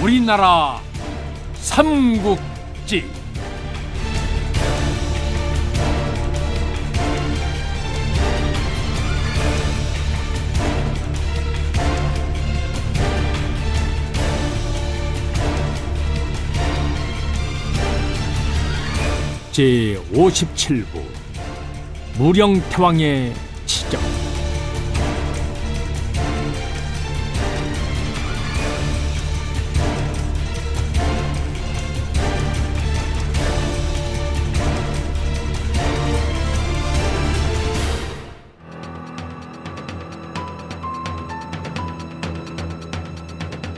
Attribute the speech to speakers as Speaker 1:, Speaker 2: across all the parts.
Speaker 1: 우리나라 삼국지. 제57부 무령태왕의 치적.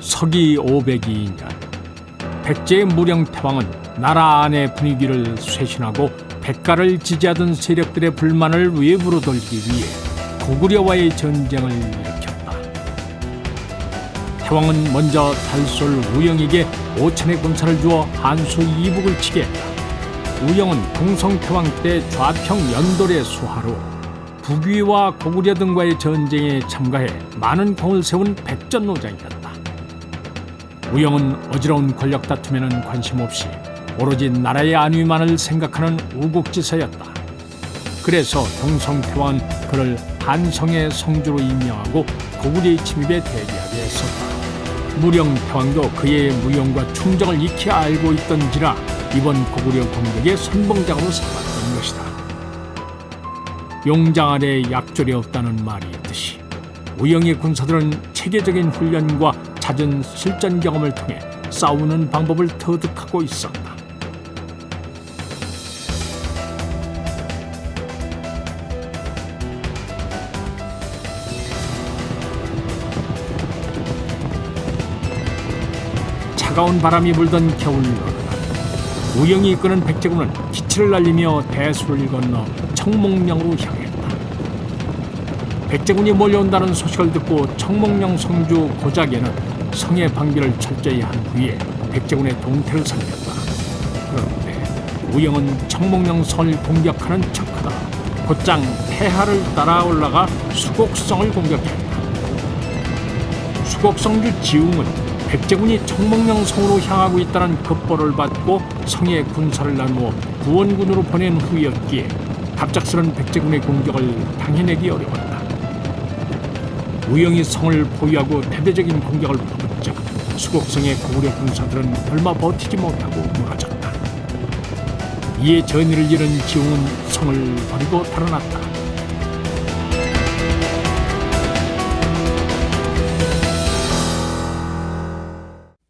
Speaker 1: 서기 502년 백제의 무령태왕은 나라 안의 분위기를 쇄신하고 백가를 지지하던 세력들의 불만을 외부로 돌리기 위해 고구려와의 전쟁을 일으켰다. 태왕은 먼저 달솔 우영에게 5천의 군사를 주어 한수 이북을 치게 했다. 우영은 동성태왕 때 좌평 연돌의 수하로 북위와 고구려 등과의 전쟁에 참가해 많은功을 세운 백전노장이었다. 우영은 어지러운 권력 다툼에는 관심 없이 오로지 나라의 안위만을 생각하는 우국지사였다. 그래서 동성태왕은 그를 한성의 성주로 임명하고 고구려의 침입에 대비하게 했었다. 무령태왕도 그의 무용과 충정을 익히 알고 있던지라 이번 고구려 공격의 선봉장으로 삼았던 것이다. 용장 아래 약졸이 없다는 말이 있듯이 우영의 군사들은 체계적인 훈련과 잦은 실전 경험을 통해 싸우는 방법을 터득하고 있었다. 차가운 바람이 불던 겨울여름, 우영이 이끄는 백제군은 기치를 날리며 대수를 건너 청몽령으로 향했다. 백제군이 몰려온다는 소식을 듣고 청몽령 성주 고작에는 성의 방비를 철저히 한 후에 백제군의 동태를 살폈다. 그런데 우영은 청몽령 성을 공격하는 척하다 곧장 태하를 따라 올라가 수곡성을 공격했다. 수곡성주 지웅은 백제군이 청몽령 성으로 향하고 있다는 급보를 받고 성에 군사를 나누어 구원군으로 보낸 후였기에 갑작스런 백제군의 공격을 당해내기 어려웠다. 우영이 성을 포위하고 대대적인 공격을 퍼붓자 수곡성의 고구려 군사들은 얼마 버티지 못하고 무너졌다. 이에 전의를 잃은 지웅은 성을 버리고 달아났다.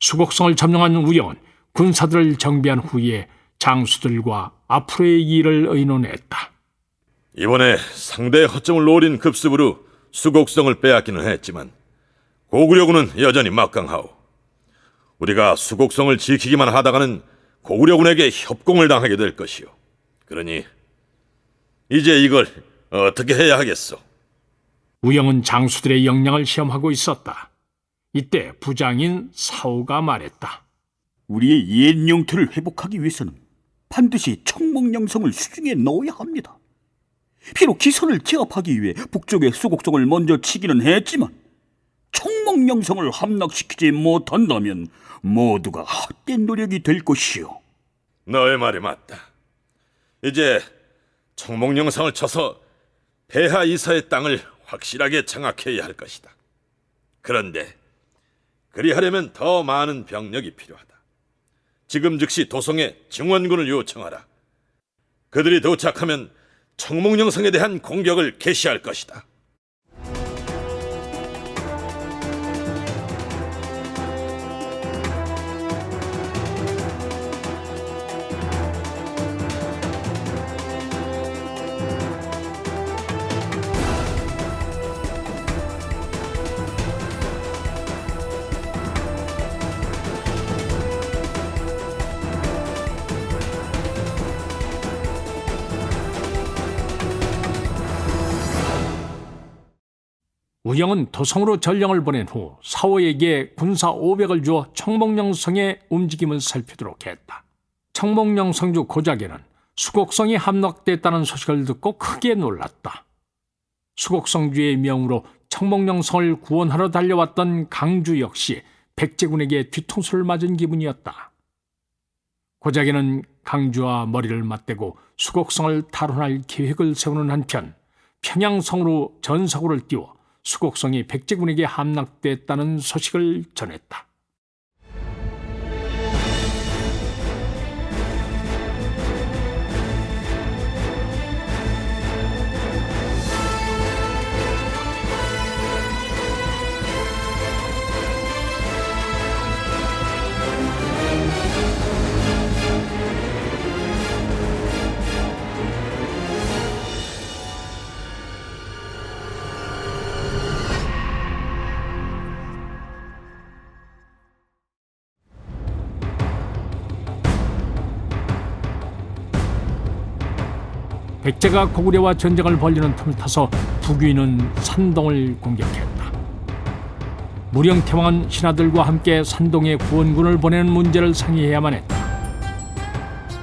Speaker 1: 수곡성을 점령한 우영은 군사들을 정비한 후에 장수들과 앞으로의 일을 의논했다.
Speaker 2: 이번에 상대의 허점을 노린 급습으로 수곡성을 빼앗기는 했지만 고구려군은 여전히 막강하오. 우리가 수곡성을 지키기만 하다가는 고구려군에게 협공을 당하게 될 것이오. 그러니 이제 이걸 어떻게 해야 하겠소?
Speaker 1: 우영은 장수들의 역량을 시험하고 있었다. 이때 부장인 사오가 말했다.
Speaker 3: 우리의 옛 영토를 회복하기 위해서는 반드시 청몽령성을 수중에 넣어야 합니다. 비록 기선을 제압하기 위해 북쪽의 수곡성을 먼저 치기는 했지만 청몽령성을 함락시키지 못한다면 모두가 헛된 노력이 될 것이오.
Speaker 2: 너의 말이 맞다. 이제 청몽령성을 쳐서 폐하 이사의 땅을 확실하게 장악해야 할 것이다. 그런데 그리하려면 더 많은 병력이 필요하다. 지금 즉시 도성에 증원군을 요청하라. 그들이 도착하면 청몽령성에 대한 공격을 개시할 것이다.
Speaker 1: 우영은 도성으로 전령을 보낸 후 사오에게 군사 500을 주어 청목령성의 움직임을 살피도록 했다. 청목령성주 고작에는 수곡성이 함락됐다는 소식을 듣고 크게 놀랐다. 수곡성주의 명으로 청목령성을 구원하러 달려왔던 강주 역시 백제군에게 뒤통수를 맞은 기분이었다. 고작에는 강주와 머리를 맞대고 수곡성을 탈환할 계획을 세우는 한편 평양성으로 전사고를 띄워 수곡성이 백제군에게 함락됐다는 소식을 전했다. 백제가 고구려와 전쟁을 벌이는 틈을 타서 북위는 산동을 공격했다. 무령태왕은 신하들과 함께 산동에 구원군을 보내는 문제를 상의해야만 했다.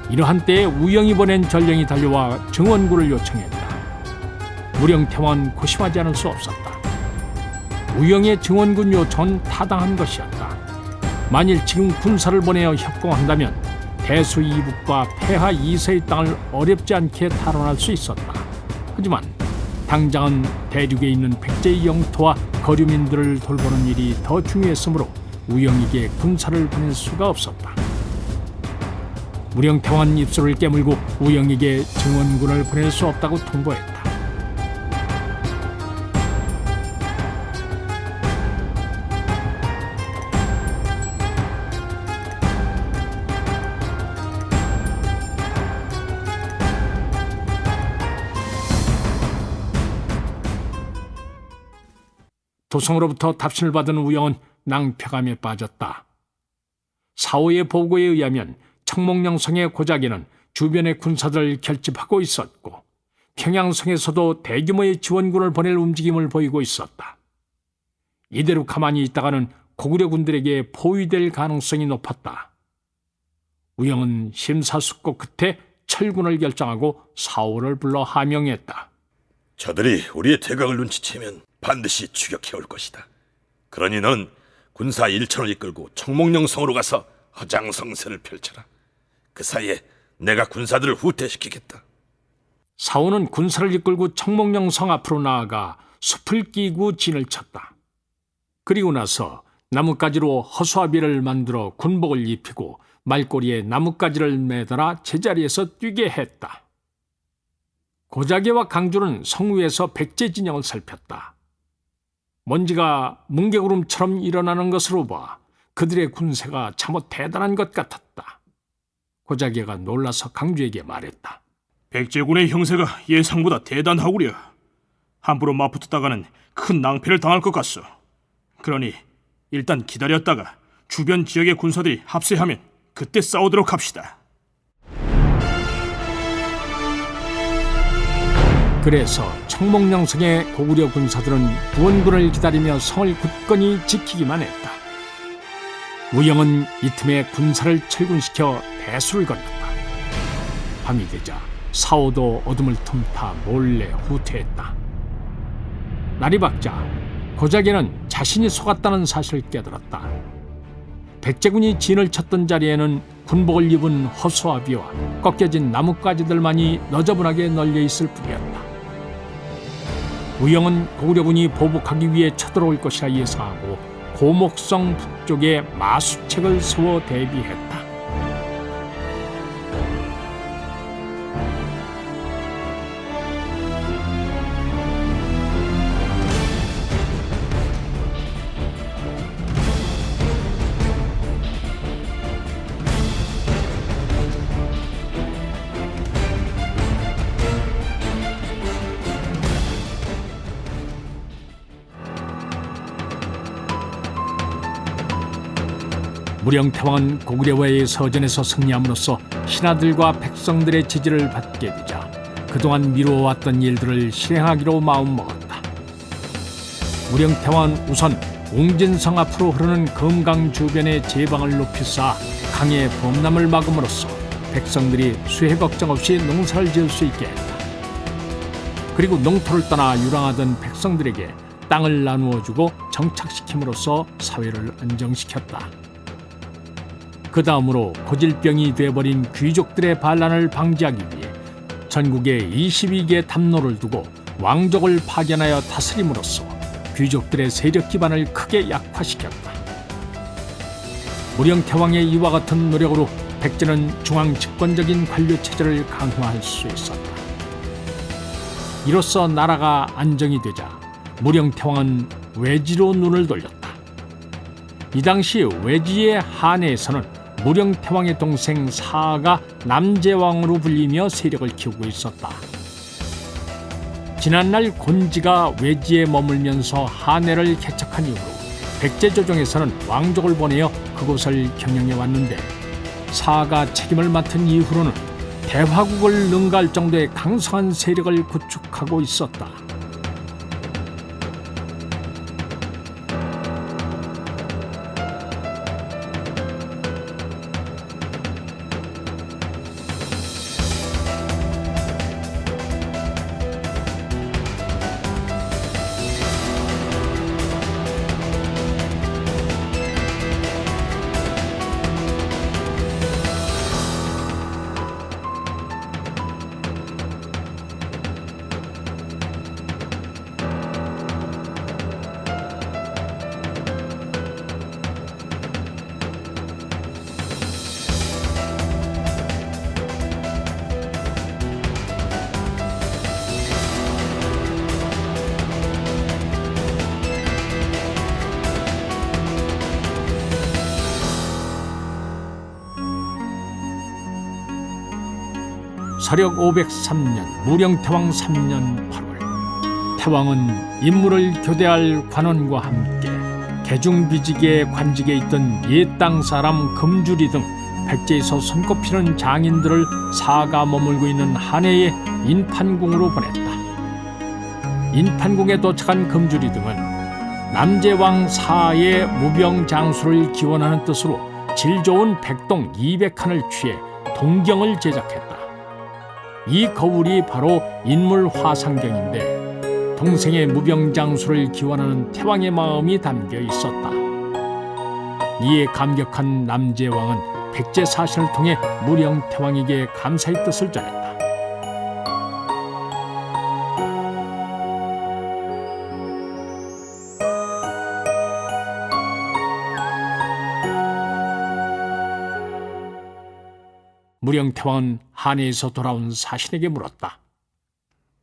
Speaker 1: 이러한 때에 우영이 보낸 전령이 달려와 증원군을 요청했다. 무령태왕은 고심하지 않을 수 없었다. 우영의 증원군 요청은 타당한 것이었다. 만일 지금 군사를 보내어 협공한다면 대수 이북과 폐하 이서의 땅을 어렵지 않게 탈환할 수 있었다. 하지만 당장은 대륙에 있는 백제의 영토와 거류민들을 돌보는 일이 더 중요했으므로 우영에게 군사를 보낼 수가 없었다. 무령태왕은 입술을 깨물고 우영에게 증원군을 보낼 수 없다고 통보했다. 도성으로부터 답신을 받은 우영은 낭패감에 빠졌다. 사오의 보고에 의하면 청목령성의 고작에는 주변의 군사들을 결집하고 있었고 평양성에서도 대규모의 지원군을 보낼 움직임을 보이고 있었다. 이대로 가만히 있다가는 고구려 군들에게 포위될 가능성이 높았다. 우영은 심사숙고 끝에 철군을 결정하고 사오를 불러 하명했다.
Speaker 2: 저들이 우리의 대각을 눈치채면 반드시 추격해올 것이다. 그러니 넌 군사 1천을 이끌고 청목령성으로 가서 허장성세를 펼쳐라. 그 사이에 내가 군사들을 후퇴시키겠다.
Speaker 1: 사오는 군사를 이끌고 청목령성 앞으로 나아가 숲을 끼고 진을 쳤다. 그리고 나서 나뭇가지로 허수아비를 만들어 군복을 입히고 말꼬리에 나뭇가지를 매달아 제자리에서 뛰게 했다. 고자계와 강주는 성 위에서 백제 진영을 살폈다. 먼지가 뭉게구름처럼 일어나는 것으로 봐 그들의 군세가 참으로 대단한 것 같았다. 고자계가 놀라서 강주에게 말했다.
Speaker 4: 백제군의 형세가 예상보다 대단하구려. 함부로 맞붙었다가는 큰 낭패를 당할 것 같소. 그러니 일단 기다렸다가 주변 지역의 군사들이 합세하면 그때 싸우도록 합시다.
Speaker 1: 그래서 청목령성의 고구려 군사들은 구원군을 기다리며 성을 굳건히 지키기만 했다. 우영은 이 틈에 군사를 철군시켜 대수를 건넜다. 밤이 되자 사오도 어둠을 틈타 몰래 후퇴했다. 날이 밝자 고작에는 자신이 속았다는 사실을 깨달았다. 백제군이 진을 쳤던 자리에는 군복을 입은 허수아비와 꺾여진 나뭇가지들만이 너저분하게 널려 있을 뿐이었다. 우영은 고구려군이 보복하기 위해 쳐들어올 것이라 예상하고 고목성 북쪽에 마수책을 세워 대비했다. 무령태왕은 고구려와의 서전에서 승리함으로써 신하들과 백성들의 지지를 받게 되자 그동안 미루어왔던 일들을 실행하기로 마음먹었다. 무령태왕은 우선 옹진성 앞으로 흐르는 금강 주변의 제방을 높이 쌓아 강의 범람을 막음으로써 백성들이 수해 걱정 없이 농사를 지을 수 있게 했다. 그리고 농토를 떠나 유랑하던 백성들에게 땅을 나누어주고 정착시킴으로써 사회를 안정시켰다. 그 다음으로 고질병이 돼버린 귀족들의 반란을 방지하기 위해 전국에 22개의 담로를 두고 왕족을 파견하여 다스림으로써 귀족들의 세력 기반을 크게 약화시켰다. 무령태왕의 이와 같은 노력으로 백제는 중앙 집권적인 관료 체제를 강화할 수 있었다. 이로써 나라가 안정이 되자 무령태왕은 외지로 눈을 돌렸다. 이 당시 외지의 한해에서는 무령태왕의 동생 사아가 남제왕으로 불리며 세력을 키우고 있었다. 지난날 곤지가 외지에 머물면서 한해를 개척한 이후로 백제 조정에서는 왕족을 보내어 그곳을 경영해 왔는데 사아가 책임을 맡은 이후로는 대화국을 능가할 정도의 강성한 세력을 구축하고 있었다. 서력 503년 무령태왕 3년 8월 태왕은 임무를 교대할 관원과 함께 개중비직의 관직에 있던 옛땅 사람 금주리 등 백제에서 손꼽히는 장인들을 사아가 머물고 있는 한해의 인판궁으로 보냈다. 인판궁에 도착한 금주리 등은 남제왕 사아의 무병장수를 기원하는 뜻으로 질 좋은 백동 200칸을 취해 동경을 제작했다. 이 거울이 바로 인물 화상경인데 동생의 무병장수를 기원하는 태왕의 마음이 담겨 있었다. 이에 감격한 남제왕은 백제 사신을 통해 무령태왕에게 감사의 뜻을 전했다. 무령태왕은 한해에서 돌아온 사신에게 물었다.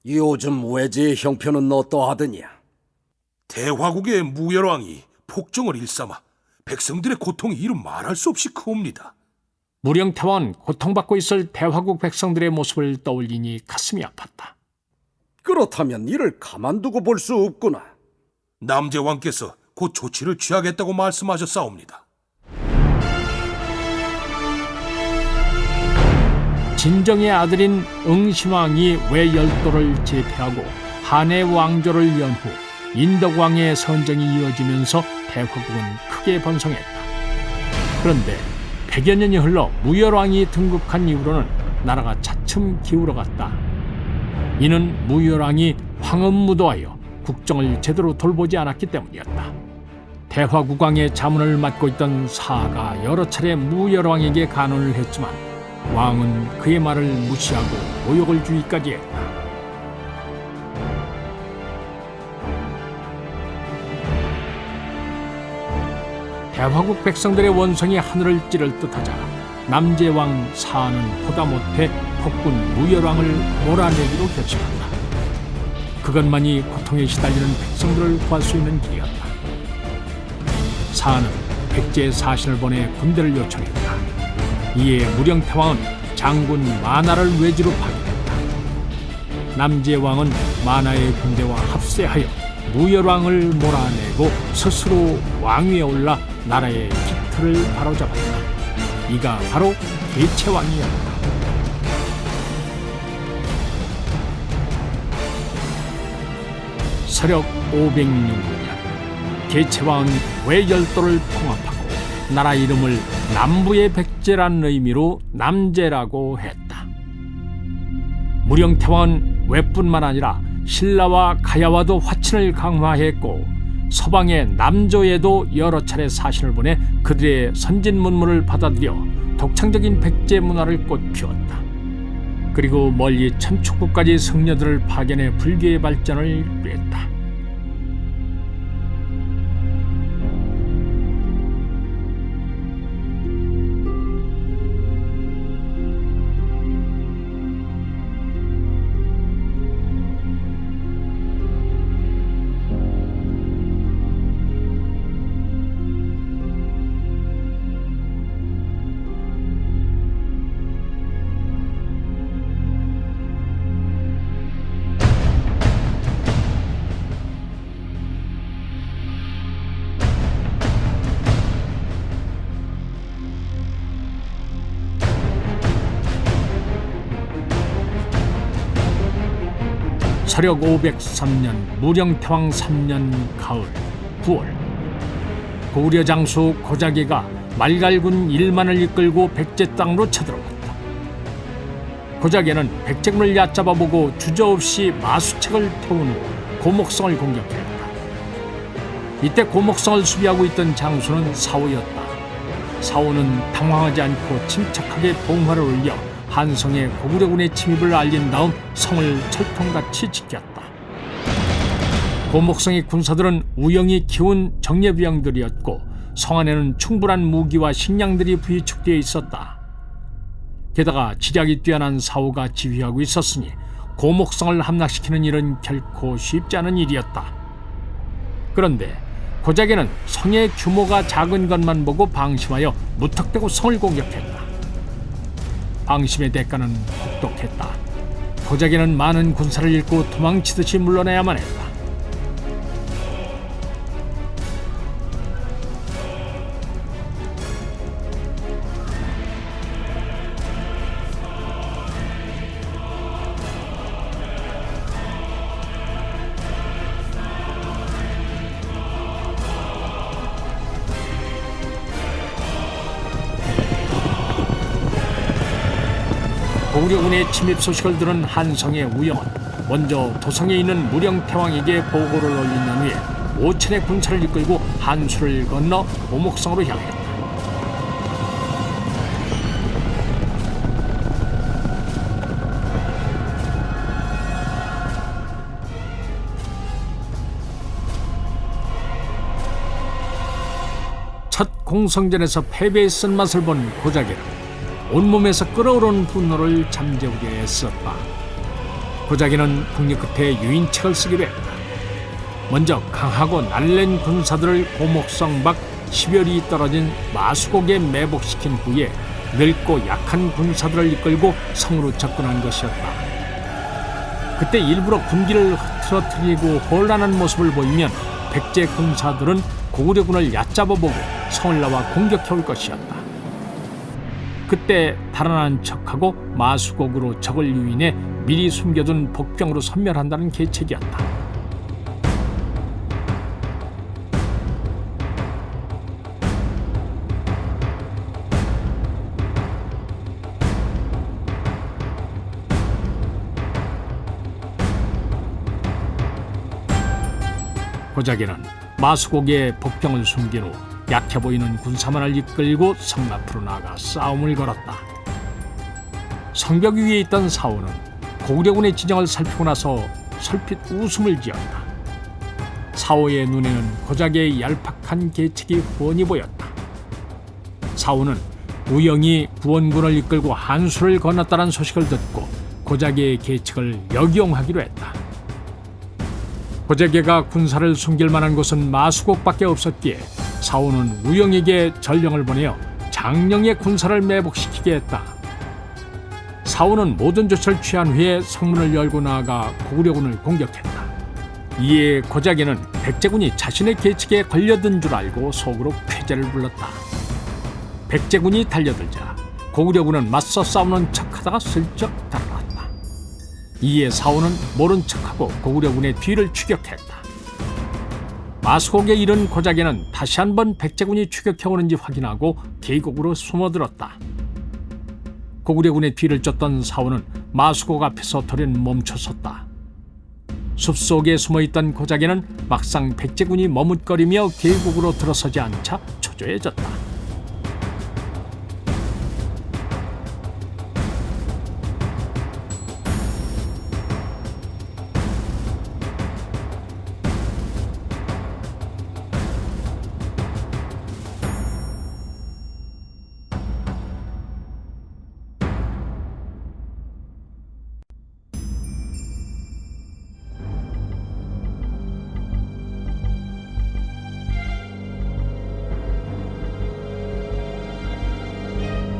Speaker 5: 요즘 외제의 형편은 어떠하더냐?
Speaker 6: 대화국의 무열왕이 폭정을 일삼아 백성들의 고통이 이루 말할 수 없이 크옵니다.
Speaker 1: 무령태왕은 고통받고 있을 대화국 백성들의 모습을 떠올리니 가슴이 아팠다.
Speaker 5: 그렇다면 이를 가만두고 볼 수 없구나.
Speaker 6: 남제왕께서 곧 조치를 취하겠다고 말씀하셨사옵니다.
Speaker 1: 진정의 아들인 응심왕이 외열도를 제패하고 한해 왕조를 연 후 인덕왕의 선정이 이어지면서 대화국은 크게 번성했다. 그런데 100여 년이 흘러 무열왕이 등극한 이후로는 나라가 차츰 기울어갔다. 이는 무열왕이 황음무도하여 국정을 제대로 돌보지 않았기 때문이었다. 대화국왕의 자문을 맡고 있던 사아가 여러 차례 무열왕에게 간언을 했지만 왕은 그의 말을 무시하고 모욕을 주기까지 했다. 대화국 백성들의 원성이 하늘을 찌를 듯하자 남제왕 사아는 보다 못해 폭군 무열왕을 몰아내기로 결심한다. 그것만이 고통에 시달리는 백성들을 구할 수 있는 길이었다. 사아는 백제의 사신을 보내 군대를 요청했다. 이에 무령태왕은 장군 만아를 외지로 파견했다. 남제왕은 만아의 군대와 합세하여 무열왕을 몰아내고 스스로 왕위에 올라 나라의 기틀을 바로잡았다. 이가 바로 계채왕이었다. 서력 506년 계체왕은 외열도를 통합하고 나라 이름을 남부의 백제라는 의미로 남제라고 했다. 무령태왕은 왜뿐만 아니라 신라와 가야와도 화친을 강화했고 서방의 남조에도 여러 차례 사신을 보내 그들의 선진 문물을 받아들여 독창적인 백제 문화를 꽃피웠다. 그리고 멀리 천축국까지 승려들을 파견해 불교의 발전을 이끌었다. 서력 503년 무령태왕 3년 가을 9월 고구려 장수 고자기가 말갈군 1만을 이끌고 백제 땅으로 쳐들어갔다. 고자기는 백제군을 얕잡아보고 주저없이 마수책을 태운 후 고목성을 공격했다. 이때 고목성을 수비하고 있던 장수는 사오였다. 사오는 당황하지 않고 침착하게 봉화를 올려 한성에 고구려군의 침입을 알린 다음 성을 철통같이 지켰다. 고목성의 군사들은 우영이 키운 정예부양들이었고 성 안에는 충분한 무기와 식량들이 부유축되어 있었다. 게다가 지략이 뛰어난 사오가 지휘하고 있었으니 고목성을 함락시키는 일은 결코 쉽지 않은 일이었다. 그런데 고자기는 성의 규모가 작은 것만 보고 방심하여 무턱대고 성을 공격했다. 방심의 대가는 혹독했다. 고자기는 많은 군사를 잃고 도망치듯이 물러나야만 했다. 고구려군의 침입 소식을 들은 한성의 우영은 먼저 도성에 있는 무령태왕에게 보고를 올린 후에 5천의 군사를 이끌고 한수를 건너 고목성으로 향했다. 첫 공성전에서 패배의 쓴맛을 본 고자기는 온몸에서 끓어오르는 분노를 잠재우려 애썼다. 고자기는 국리 끝에 유인책을 쓰기로 했다. 먼저 강하고 날랜 군사들을 고목성 밖 10여리 떨어진 마수곡에 매복시킨 후에 늙고 약한 군사들을 이끌고 성으로 접근한 것이었다. 그때 일부러 군기를 흐트러뜨리고 혼란한 모습을 보이면 백제 군사들은 고구려군을 얕잡아보고 성을 나와 공격해올 것이었다. 그때 달아난 척하고 마수곡으로 적을 유인해 미리 숨겨둔 복병으로 섬멸한다는 계책이었다. 고자기는 마수곡에 복병을 숨긴 후 약해 보이는 군사만을 이끌고 성 앞으로 나가 싸움을 걸었다. 성벽 위에 있던 사오는 고구려군의 진영을 살피고 나서 설핏 웃음을 지었다. 사오의 눈에는 고자기의 얄팍한 계책이 훤히 보였다. 사오는 우영이 구원군을 이끌고 한수를 건넜다는 소식을 듣고 고자기의 계책을 역용하기로 했다. 고자기가 군사를 숨길 만한 곳은 마수곡밖에 없었기에 사오는 우영에게 전령을 보내어 장령의 군사를 매복시키게 했다. 사오는 모든 조처를 취한 후에 성문을 열고 나아가 고구려군을 공격했다. 이에 고자기는 백제군이 자신의 계책에 걸려든 줄 알고 속으로 쾌재를 불렀다. 백제군이 달려들자 고구려군은 맞서 싸우는 척하다가 슬쩍 달아났다. 이에 사오는 모른 척하고 고구려군의 뒤를 추격했다. 마수곡에 이른 고작에는 다시 한번 백제군이 추격해 오는지 확인하고 계곡으로 숨어들었다. 고구려군의 뒤를 쫓던 사원은 마수곡 앞에서 돌연 멈춰섰다. 숲속에 숨어있던 고작에는 막상 백제군이 머뭇거리며 계곡으로 들어서지 않자 초조해졌다.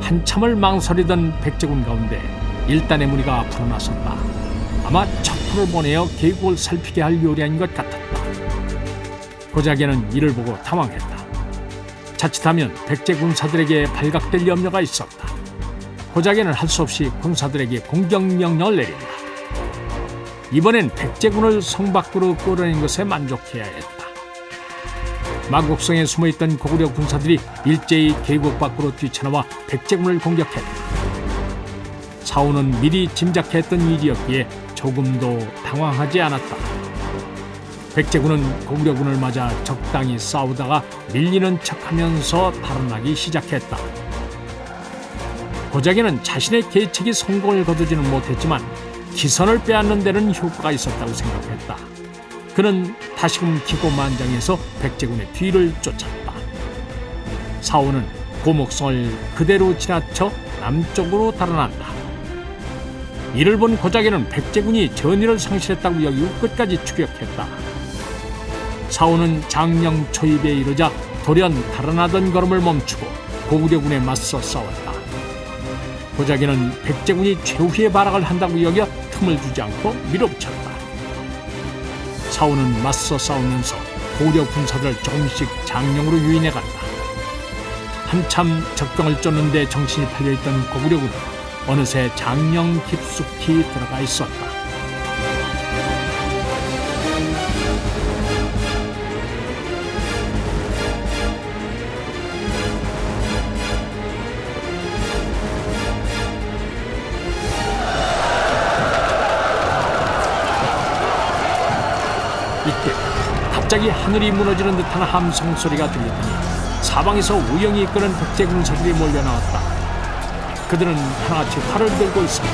Speaker 1: 한참을 망설이던 백제군 가운데 일단의 무리가 앞으로 나섰다. 아마 첩부를 보내어 계곡을 살피게 할 요리한 것 같았다. 고작에는 이를 보고 당황했다. 자칫하면 백제 군사들에게 발각될 염려가 있었다. 고작에는 할 수 없이 군사들에게 공격 명령을 내린다. 이번엔 백제군을 성 밖으로 끌어낸 것에 만족해야 했다. 마곡성에 숨어있던 고구려 군사들이 일제히 계곡 밖으로 뛰쳐나와 백제군을 공격했다. 사원은 미리 짐작했던 일이었기에 조금도 당황하지 않았다. 백제군은 고구려군을 맞아 적당히 싸우다가 밀리는 척하면서 달아나기 시작했다. 고작에는 자신의 계책이 성공을 거두지는 못했지만 기선을 빼앗는 데는 효과가 있었다고 생각했다. 그는 다시금 기고만장해서 백제군의 뒤를 쫓았다. 사원은 고목성을 그대로 지나쳐 남쪽으로 달아난다. 이를 본 고작에는 백제군이 전의를 상실했다고 여기고 끝까지 추격했다. 사원은 장령 초입에 이르자 돌연 달아나던 걸음을 멈추고 고구려군에 맞서 싸웠다. 고작에는 백제군이 최후의 발악을 한다고 여겨 틈을 주지 않고 밀어붙였다. 사원은 맞서 싸우면서 고구려 군사들을 조금씩 장령으로 유인해간다. 한참 적병을 쫓는데 정신이 팔려있던 고구려군은 어느새 장령 깊숙이 들어가 있었다. 이때 갑자기 하늘이 무너지는 듯한 함성 소리가 들렸더니 사방에서 우영이 이끄는 백제 군사들이 몰려나왔다. 그들은 하나같이 활을 들고 있었다.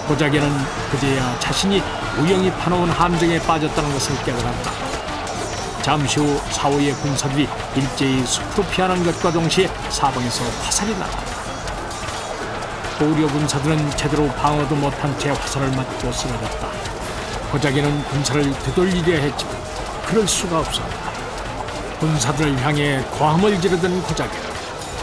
Speaker 1: 고작에는 그제야 자신이 우영이 파놓은 함정에 빠졌다는 것을 깨달았다. 잠시 후 사오의 군사들이 일제히 숲으로 피하는 것과 동시에 사방에서 화살이 났다. 고구려 군사들은 제대로 방어도 못한 채 화살을 맞고 쓰러졌다. 고작에는 군사를 되돌리려 했지만 그럴 수가 없었다. 군사들을 향해 고함을 지르던 고작에는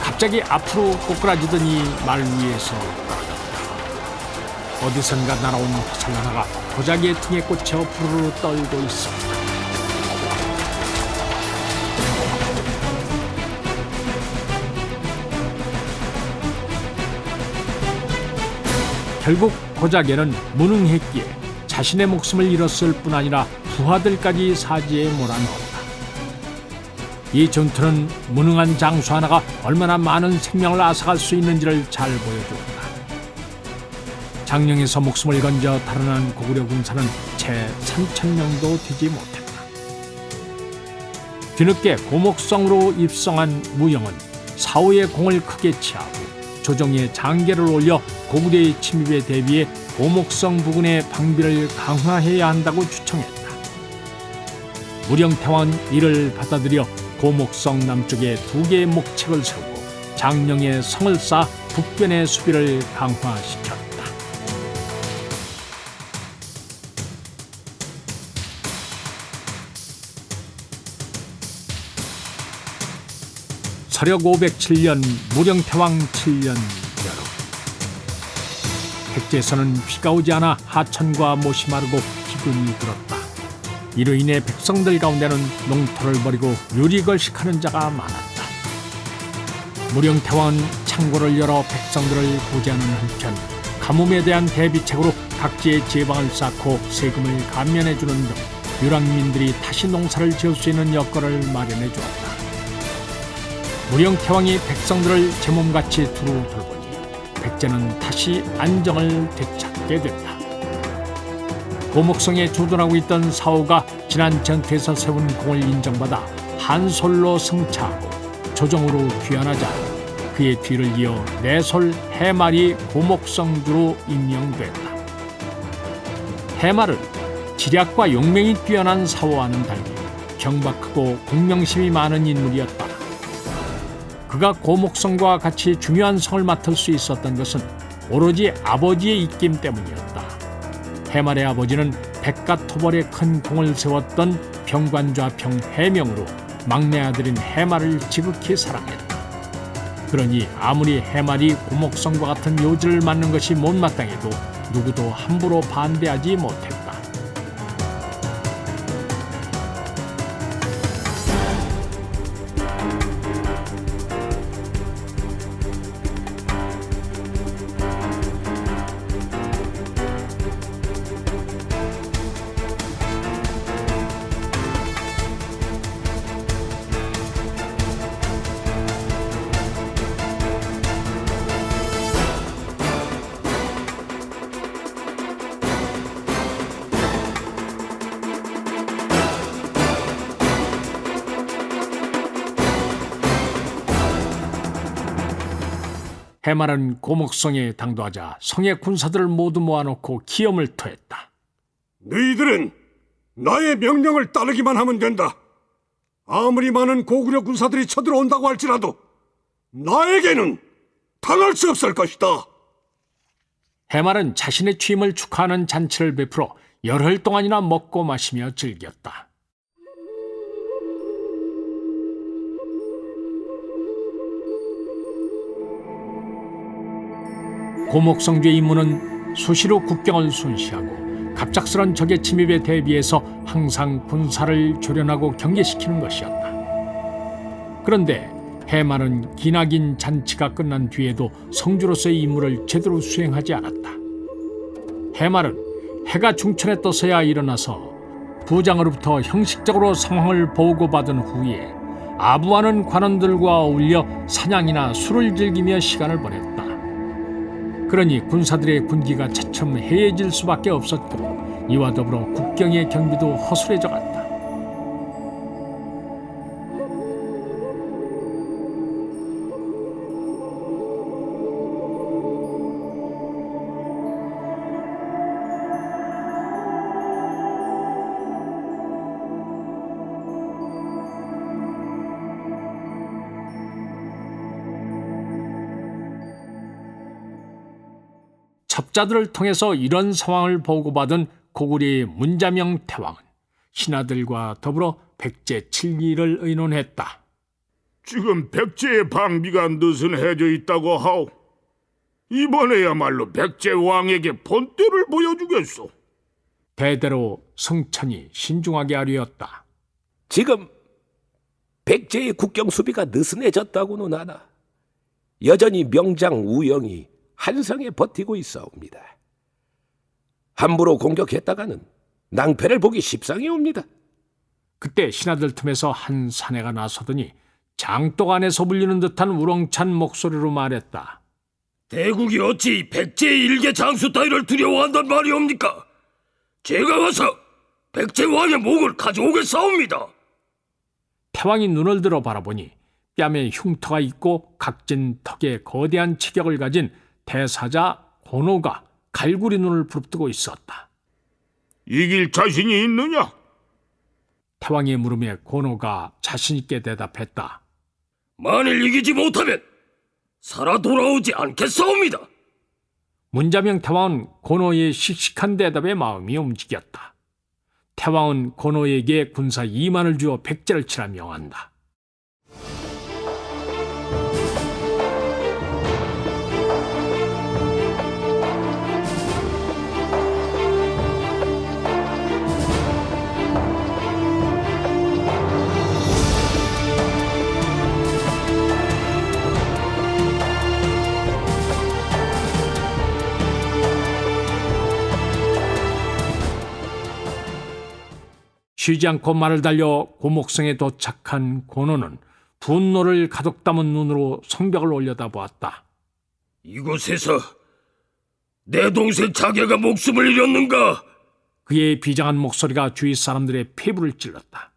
Speaker 1: 갑자기 앞으로 꼬꾸라지더니 말 위에서 떨어졌다. 어디선가 날아온 화살 하나가 고작의 등에 꽂혀 부르르 떨고 있었다. 결국 고작에는 무능했기에 자신의 목숨을 잃었을 뿐 아니라 부하들까지 사지에 몰아넣었다. 이 전투는 무능한 장수 하나가 얼마나 많은 생명을 앗아갈 수 있는지를 잘 보여주었다. 장령에서 목숨을 건져 달아난 고구려 군사는 채 3,000명도 되지 못했다. 뒤늦게 고목성으로 입성한 무영은 사오의 공을 크게 취하고 조정의 장계를 올려 고구려의 침입에 대비해 고목성 부근의 방비를 강화해야 한다고 주청했다. 무령태왕은 이를 받아들여 고목성 남쪽에 2개의 목책을 세우고 장령의 성을 쌓아 북변의 수비를 강화시켰다. 서력 507년 무령태왕 7년 여름, 백제에서는 비가 오지 않아 하천과 못이 마르고 기근이 들었다. 이로 인해 백성들 가운데는 농토를 버리고 유리걸식하는 자가 많았다. 무령태왕은 창고를 열어 백성들을 구제하는 한편 가뭄에 대한 대비책으로 각지에 제방을 쌓고 세금을 감면해주는 등 유랑민들이 다시 농사를 지을 수 있는 여건을 마련해 주었다. 무령태왕이 백성들을 제 몸같이 두루 돌보니 백제는 다시 안정을 되찾게 됐다. 고목성에 조둔하고 있던 사오가 지난 전투에서 세운 공을 인정받아 한솔로 승차하고 조정으로 귀환하자 그의 뒤를 이어 내솔 해말이 고목성주로 임명됐다. 해말은 지략과 용맹이 뛰어난 사오와는 달리 경박하고 공명심이 많은 인물이었다. 그가 고목성과 같이 중요한 성을 맡을 수 있었던 것은 오로지 아버지의 입김 때문이었다. 해말의 아버지는 백가토벌에 큰 공을 세웠던 병관좌 병해명으로 막내 아들인 해말을 지극히 사랑했다. 그러니 아무리 해말이 고목성과 같은 요지를 맡는 것이 못마땅해도 누구도 함부로 반대하지 못했다. 해말은 고목성에 당도하자 성의 군사들을 모두 모아놓고 기염을 토했다.
Speaker 7: 너희들은 나의 명령을 따르기만 하면 된다. 아무리 많은 고구려 군사들이 쳐들어온다고 할지라도 나에게는 당할 수 없을 것이다.
Speaker 1: 해말은 자신의 취임을 축하하는 잔치를 베풀어 열흘 동안이나 먹고 마시며 즐겼다. 고목성주의 임무는 수시로 국경을 순시하고 갑작스런 적의 침입에 대비해서 항상 군사를 조련하고 경계시키는 것이었다. 그런데 해말은 기나긴 잔치가 끝난 뒤에도 성주로서의 임무를 제대로 수행하지 않았다. 해말은 해가 중천에 떠서야 일어나서 부장으로부터 형식적으로 상황을 보고받은 후에 아부하는 관원들과 어울려 사냥이나 술을 즐기며 시간을 보냈다. 그러니 군사들의 군기가 차츰 해해질 수밖에 없었고 이와 더불어 국경의 경비도 허술해져 갔다. 첩자들을 통해서 이런 상황을 보고받은 고구려의 문자명 태왕은 신하들과 더불어 백제 7기를 의논했다.
Speaker 8: 지금 백제의 방비가 느슨해져 있다고 하오. 이번에야말로 백제 왕에게 본때를 보여주겠소.
Speaker 1: 대대로 성천이 신중하게 아뢰었다.
Speaker 9: 지금 백제의 국경 수비가 느슨해졌다고는 하나 여전히 명장 우영이 한성에 버티고 있사옵니다. 함부로 공격했다가는 낭패를 보기 십상이 옵니다.
Speaker 1: 그때 신하들 틈에서 한 사내가 나서더니 장독 안에서 불리는 듯한 우렁찬 목소리로 말했다.
Speaker 2: 대국이 어찌 백제의 일개 장수 따위를 두려워한단 말이옵니까? 제가 가서 백제 왕의 목을 가져오겠사옵니다.
Speaker 1: 태왕이 눈을 들어 바라보니 뺨에 흉터가 있고 각진 턱에 거대한 체격을 가진 대사자 고노가 갈구리 눈을 부릅뜨고 있었다.
Speaker 8: 이길 자신이 있느냐?
Speaker 1: 태왕의 물음에 고노가 자신 있게 대답했다.
Speaker 2: 만일 이기지 못하면 살아 돌아오지 않겠사옵니다.
Speaker 1: 문자명 태왕은 고노의 씩씩한 대답에 마음이 움직였다. 태왕은 고노에게 군사 2만을 주어 백제를 치라 명한다. 쉬지 않고 말을 달려 고목성에 도착한 고노는 분노를 가득 담은 눈으로 성벽을 올려다보았다.
Speaker 8: 이곳에서 내 동생 자개가 목숨을 잃었는가?
Speaker 1: 그의 비장한 목소리가 주위 사람들의 폐부를 찔렀다.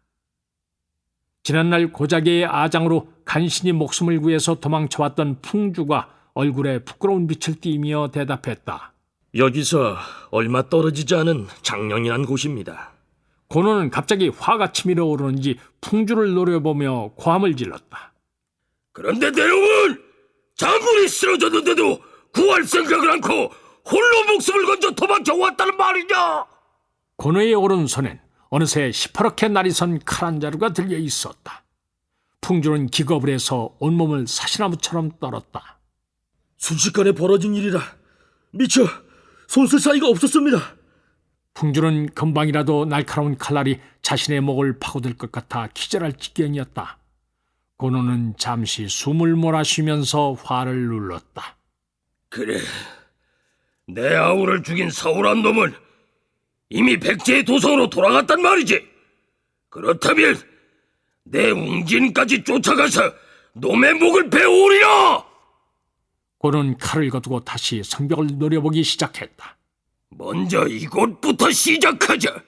Speaker 1: 지난날 고자개의 아장으로 간신히 목숨을 구해서 도망쳐왔던 풍주가 얼굴에 부끄러운 빛을 띠며 대답했다.
Speaker 10: 여기서 얼마 떨어지지 않은 장령이란 곳입니다.
Speaker 1: 고노는 갑자기 화가 치밀어 오르는지 풍주를 노려보며 고함을 질렀다.
Speaker 8: 그런데 내놈은 장군이 쓰러졌는데도 구할 생각을 않고 홀로 목숨을 건져 도망쳐 왔다는 말이냐?
Speaker 1: 고노의 오른손엔 어느새 시퍼렇게 날이 선 칼 한 자루가 들려 있었다. 풍주는 기겁을 해서 온몸을 사시나무처럼 떨었다.
Speaker 10: 순식간에 벌어진 일이라 미처 손쓸 사이가 없었습니다.
Speaker 1: 풍주는 금방이라도 날카로운 칼날이 자신의 목을 파고들 것 같아 기절할 지경이었다. 고노는 잠시 숨을 몰아쉬면서 화를 눌렀다.
Speaker 8: 그래, 내 아우를 죽인 사울한 놈은 이미 백제의 도성으로 돌아갔단 말이지. 그렇다면 내 웅진까지 쫓아가서 놈의 목을 베어오리라.
Speaker 1: 고노는 칼을 거두고 다시 성벽을 노려보기 시작했다.
Speaker 8: 먼저 이곳부터 시작하자.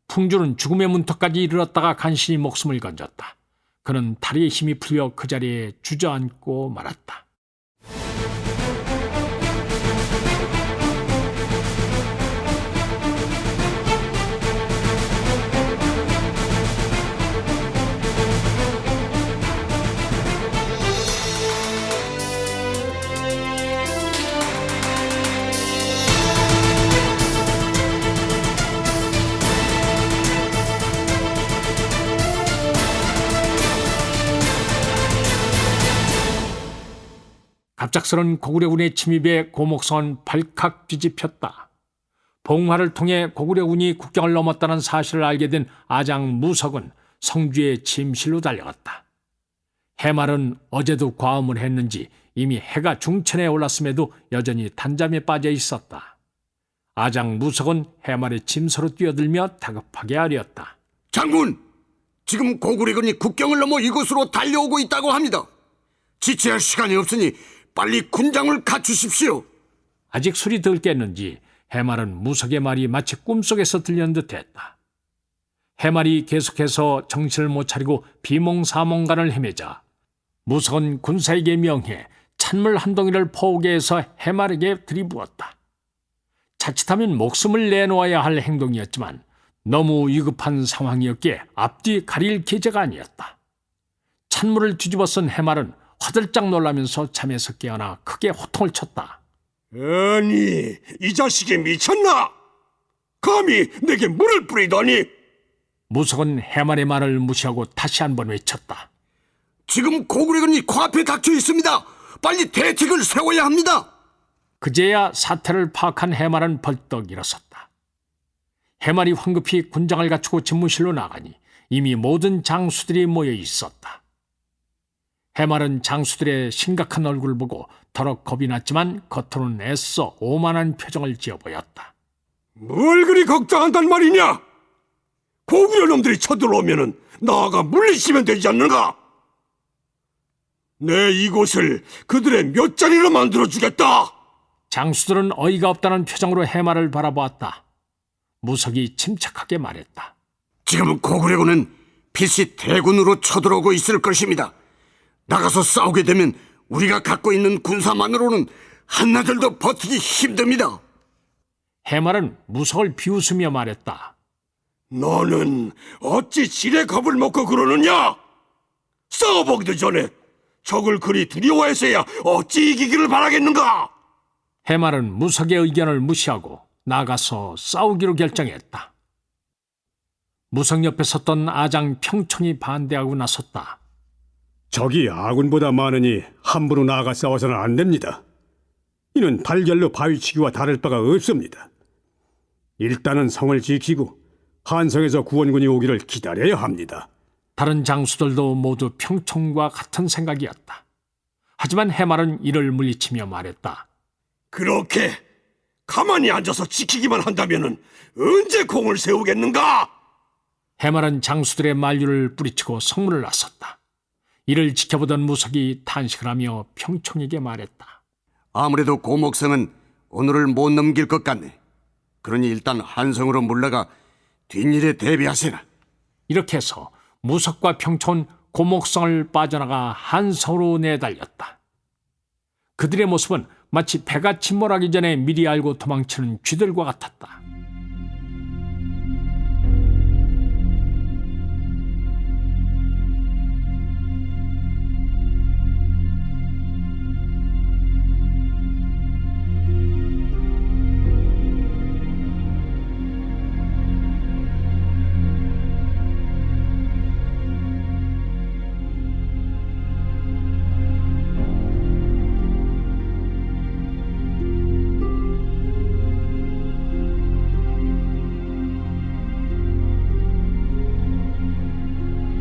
Speaker 1: 풍주는 죽음의 문턱까지 이르렀다가 간신히 목숨을 건졌다. 그는 다리에 힘이 풀려 그 자리에 주저앉고 말았다. 갑작스런 고구려군의 침입에 고목성은 발칵 뒤집혔다. 봉화를 통해 고구려군이 국경을 넘었다는 사실을 알게 된 아장 무석은 성주의 침실로 달려갔다. 해말은 어제도 과음을 했는지 이미 해가 중천에 올랐음에도 여전히 단잠에 빠져 있었다. 아장 무석은 해말의 침소로 뛰어들며 다급하게 아뢰었다.
Speaker 7: 장군, 지금 고구려군이 국경을 넘어 이곳으로 달려오고 있다고 합니다. 지체할 시간이 없으니 빨리 군장을 갖추십시오.
Speaker 1: 아직 술이 덜 깼는지 해말은 무석의 말이 마치 꿈속에서 들리는 듯했다. 해말이 계속해서 정신을 못 차리고 비몽사몽간을 헤매자 무석은 군사에게 명해 찬물 한 덩이를 퍼오게 해서 해말에게 들이부었다. 자칫하면 목숨을 내놓아야 할 행동이었지만 너무 위급한 상황이었기에 앞뒤 가릴 계제가 아니었다. 찬물을 뒤집어 쓴 해말은 화들짝 놀라면서 잠에서 깨어나 크게 호통을 쳤다.
Speaker 7: 아니, 이 자식이 미쳤나? 감히 내게 물을 뿌리더니!
Speaker 1: 무석은 해말의 말을 무시하고 다시 한번 외쳤다.
Speaker 7: 지금 고구려군이 코앞에 닥쳐 있습니다. 빨리 대책을 세워야 합니다.
Speaker 1: 그제야 사태를 파악한 해말은 벌떡 일어섰다. 해말이 황급히 군장을 갖추고 집무실로 나가니 이미 모든 장수들이 모여 있었다. 해말은 장수들의 심각한 얼굴을 보고 더럭 겁이 났지만 겉으로는 애써 오만한 표정을 지어 보였다.
Speaker 7: 뭘 그리 걱정한단 말이냐? 고구려 놈들이 쳐들어오면은 나아가 물리치면 되지 않는가? 내 이곳을 그들의 몇 자리로 만들어주겠다.
Speaker 1: 장수들은 어이가 없다는 표정으로 해말을 바라보았다. 무석이 침착하게 말했다.
Speaker 7: 지금 고구려군은 빛이 대군으로 쳐들어오고 있을 것입니다. 나가서 싸우게 되면 우리가 갖고 있는 군사만으로는 한나절도 버티기 힘듭니다.
Speaker 1: 해말은 무석을 비웃으며 말했다.
Speaker 7: 너는 어찌 지레 겁을 먹고 그러느냐? 싸워보기도 전에 적을 그리 두려워해서야 어찌 이기기를 바라겠는가?
Speaker 1: 해말은 무석의 의견을 무시하고 나가서 싸우기로 결정했다. 무석 옆에 섰던 아장 평촌이 반대하고 나섰다.
Speaker 11: 적이 아군보다 많으니 함부로 나아가 싸워서는 안 됩니다. 이는 달걀로 바위치기와 다를 바가 없습니다. 일단은 성을 지키고 한성에서 구원군이 오기를 기다려야 합니다.
Speaker 1: 다른 장수들도 모두 평촌과 같은 생각이었다. 하지만 해말은 이를 물리치며 말했다.
Speaker 7: 그렇게 가만히 앉아서 지키기만 한다면은 언제 공을 세우겠는가?
Speaker 1: 해말은 장수들의 만류를 뿌리치고 성문을 나섰다. 이를 지켜보던 무석이 탄식을 하며 평총에게 말했다.
Speaker 7: 아무래도 고목성은 오늘을 못 넘길 것 같네. 그러니 일단 한성으로 물러가 뒷일에 대비하세나.
Speaker 1: 이렇게 해서 무석과 평촌은 고목성을 빠져나가 한성으로 내달렸다. 그들의 모습은 마치 배가 침몰하기 전에 미리 알고 도망치는 쥐들과 같았다.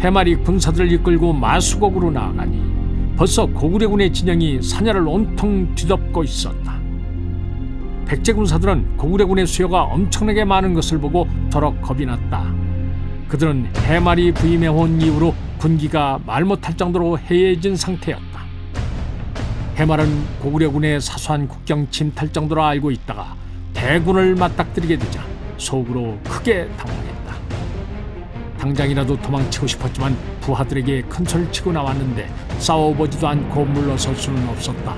Speaker 1: 해말이 군사들을 이끌고 마수곡으로 나아가니 벌써 고구려군의 진영이 사냐를 온통 뒤덮고 있었다. 백제 군사들은 고구려군의 수요가 엄청나게 많은 것을 보고 더러 겁이 났다. 그들은 해말이 부임해온 이후로 군기가 말 못할 정도로 해이해진 상태였다. 해말은 고구려군의 사소한 국경 침탈 정도로 알고 있다가 대군을 맞닥뜨리게 되자 속으로 크게 당황했다. 당장이라도 도망치고 싶었지만 부하들에게 큰 소리를 치고 나왔는데 싸워보지도 않고 물러설 수는 없었다.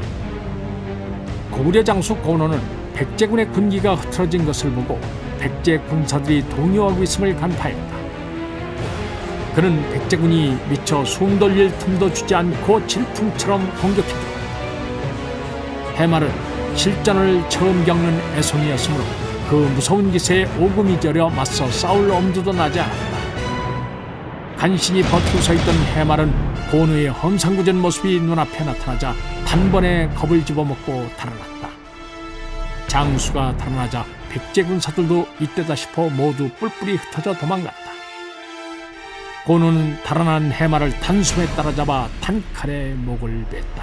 Speaker 1: 고구려 장수 고노는 백제군의 군기가 흐트러진 것을 보고 백제 군사들이 동요하고 있음을 간파했다. 그는 백제군이 미처 숨 돌릴 틈도 주지 않고 질풍처럼 공격해들어갔다. 해말은 실전을 처음 겪는 애송이였으므로 그 무서운 기세에 오금이 저려 맞서 싸울 엄두도 나지 않았다. 간신히 버티고 서있던 해말은 고노의 험상궂은 모습이 눈앞에 나타나자 단번에 겁을 집어먹고 달아났다. 장수가 달아나자 백제 군사들도 이때다 싶어 모두 뿔뿔이 흩어져 도망갔다. 고노는 달아난 해말을 단숨에 따라잡아 단칼에 목을 뺐다.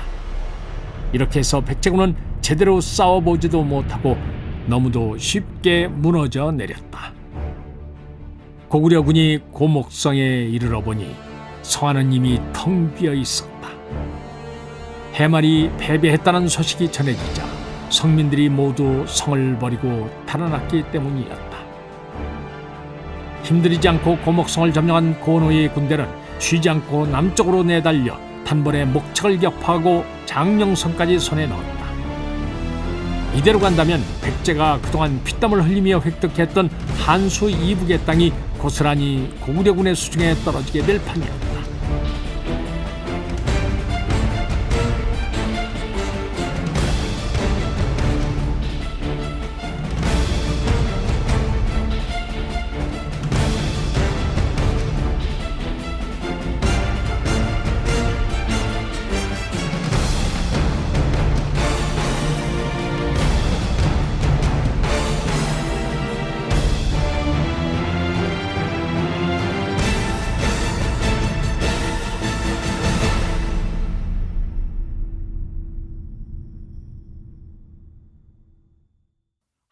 Speaker 1: 이렇게 해서 백제군은 제대로 싸워보지도 못하고 너무도 쉽게 무너져 내렸다. 고구려군이 고목성에 이르러 보니 성안은 이미 텅 비어 있었다. 해말이 패배했다는 소식이 전해지자 성민들이 모두 성을 버리고 달아났기 때문이었다. 힘들이지 않고 고목성을 점령한 고노의 군대는 쉬지 않고 남쪽으로 내달려 단번에 목척을 격파하고 장령성까지 손에 넣었다. 이대로 간다면 백제가 그동안 피땀을 흘리며 획득했던 한수 이북의 땅이 고스란히 고구려군의 수중에 떨어지게 될 판이었다.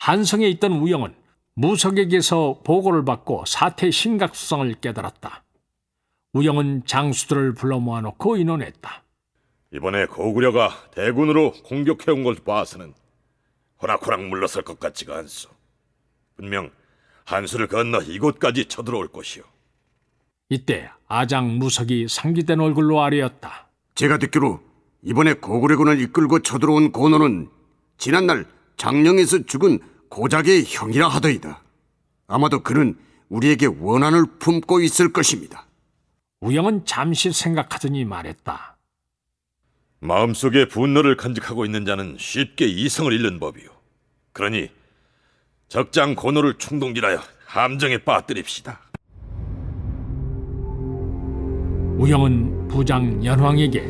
Speaker 1: 한성에 있던 우영은 무석에게서 보고를 받고 사태의 심각성을 깨달았다. 우영은 장수들을 불러 모아놓고 의논했다.
Speaker 2: 이번에 고구려가 대군으로 공격해온 걸 봐서는 호락호락 물러설 것 같지가 않소. 분명 한수를 건너 이곳까지 쳐들어올 것이오.
Speaker 1: 이때 아장 무석이 상기된 얼굴로 아뢰었다.
Speaker 7: 제가 듣기로 이번에 고구려군을 이끌고 쳐들어온 고노는 지난날 장령에서 죽은 고작의 형이라 하더이다. 아마도 그는 우리에게 원한을 품고 있을 것입니다.
Speaker 1: 우영은 잠시 생각하더니 말했다.
Speaker 2: 마음속에 분노를 간직하고 있는 자는 쉽게 이성을 잃는 법이오. 그러니 적장 고노를 충동질하여 함정에 빠뜨립시다.
Speaker 1: 우영은 부장 연황에게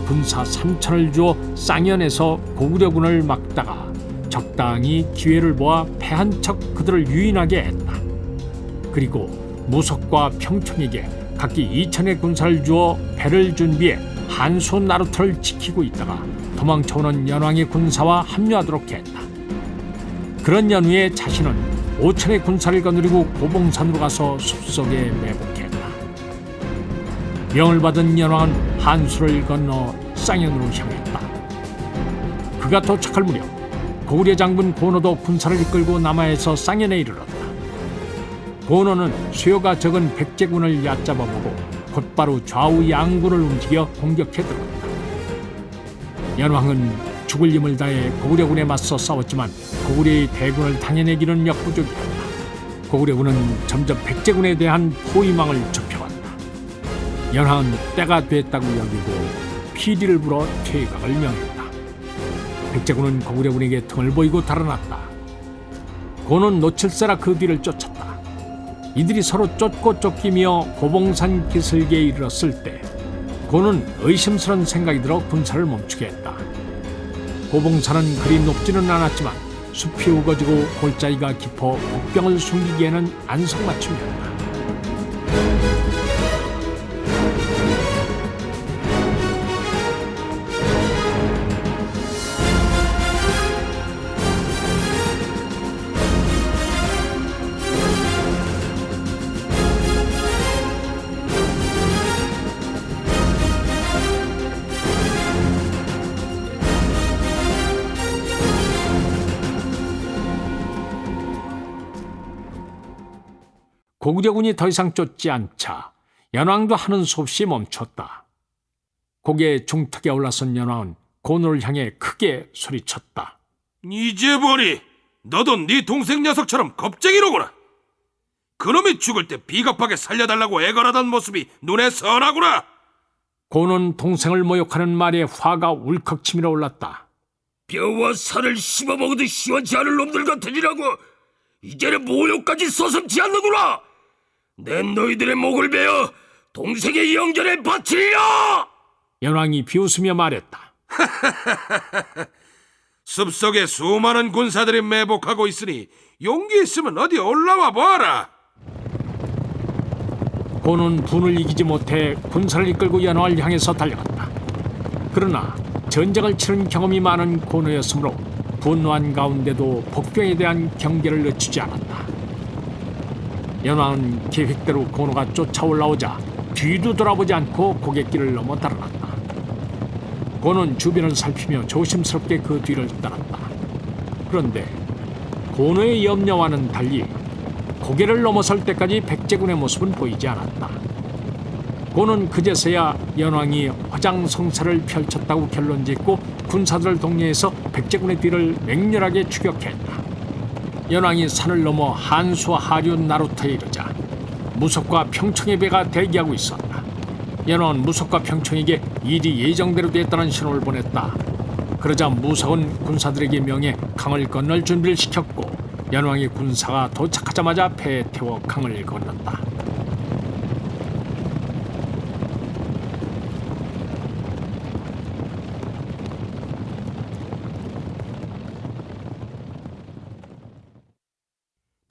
Speaker 1: 군사 3천을 주어 쌍연에서 고구려군을 막다가 적당히 기회를 모아 패한 척 그들을 유인하게 했다. 그리고 무석과 평촌에게 각기 2천의 군사를 주어 배를 준비해 한수 나루터를 지키고 있다가 도망쳐오는 연왕의 군사와 합류하도록 했다. 그런 연후에 자신은 5천의 군사를 거느리고 고봉산으로 가서 숲속에 매복했다. 명을 받은 연왕은 한수를 건너 쌍현으로 향했다. 그가 도착할 무렵 고구려 장군 고노도 군사를 이끌고 남하에서 쌍현에 이르렀다. 고노는 수요가 적은 백제군을 얕잡아보고 곧바로 좌우 양군을 움직여 공격해 들어갔다. 연왕은 죽을 힘을 다해 고구려군에 맞서 싸웠지만 고구려의 대군을 당해내기는 역부족이었다. 고구려군은 점점 백제군에 대한 포위망을 좁혀왔다. 연왕은 때가 됐다고 여기고 피리를 불어 퇴각을 명했다. 백제군은 고구려군에게 등을 보이고 달아났다. 고는 노칠세라 그 뒤를 쫓았다. 이들이 서로 쫓고 쫓기며 고봉산 기슭에 이르렀을 때 고는 의심스러운 생각이 들어 군사를 멈추게 했다. 고봉산은 그리 높지는 않았지만 숲이 우거지고 골짜기가 깊어 복병을 숨기기에는 안성맞춤이었다. 고구려군이 더 이상 쫓지 않자 연왕도 하는 수 없이 멈췄다. 고개 중턱에 올라선 연왕은 고노를 향해 크게 소리쳤다.
Speaker 6: 이제 보니 너도 네 동생 녀석처럼 겁쟁이로구나. 그놈이 죽을 때 비겁하게 살려달라고 애걸하던 모습이 눈에 선하구나.
Speaker 1: 고노는 동생을 모욕하는 말에 화가 울컥 치밀어 올랐다.
Speaker 8: 뼈와 살을 씹어먹으듯 시원치 않을 놈들 같으니라고 이제는 모욕까지 서슴지 않는구나. 내 너희들의 목을 베어 동생의 영전에 바치리라.
Speaker 1: 연왕이 비웃으며 말했다.
Speaker 6: 숲속에 수많은 군사들이 매복하고 있으니 용기 있으면 어디 올라와 봐라.
Speaker 1: 고는 분을 이기지 못해 군사를 이끌고 연왕을 향해서 달려갔다. 그러나 전쟁을 치른 경험이 많은 고노였으므로 분노한 가운데도 복병에 대한 경계를 늦추지 않았다. 연왕은 계획대로 고노가 쫓아올라오자 뒤도 돌아보지 않고 고갯길을 넘어 달아났다. 고노는 주변을 살피며 조심스럽게 그 뒤를 따랐다. 그런데 고노의 염려와는 달리 고개를 넘어설 때까지 백제군의 모습은 보이지 않았다. 고는 그제서야 연왕이 화장성사를 펼쳤다고 결론짓고 군사들을 독려해서 백제군의 뒤를 맹렬하게 추격했다. 연왕이 산을 넘어 한수 하류 나루터에 이르자 무석과 평청의 배가 대기하고 있었다. 연왕은 무석과 평청에게 일이 예정대로 됐다는 신호를 보냈다. 그러자 무석은 군사들에게 명해 강을 건널 준비를 시켰고 연왕의 군사가 도착하자마자 배에 태워 강을 건넜다.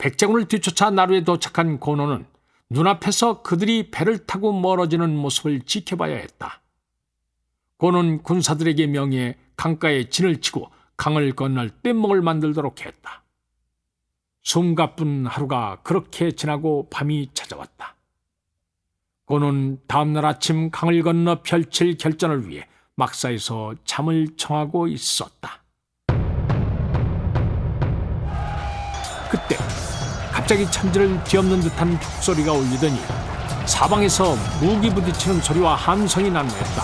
Speaker 1: 백제군을 뒤쫓아 나루에 도착한 고노는 눈앞에서 그들이 배를 타고 멀어지는 모습을 지켜봐야 했다. 고노는 군사들에게 명해 강가에 진을 치고 강을 건널 뗏목을 만들도록 했다. 숨가쁜 하루가 그렇게 지나고 밤이 찾아왔다. 고노는 다음날 아침 강을 건너 펼칠 결전을 위해 막사에서 잠을 청하고 있었다. 그때 갑자기 천지를 뒤엎는 듯한 북소리가 울리더니 사방에서 무기 부딪히는 소리와 함성이 난무했다.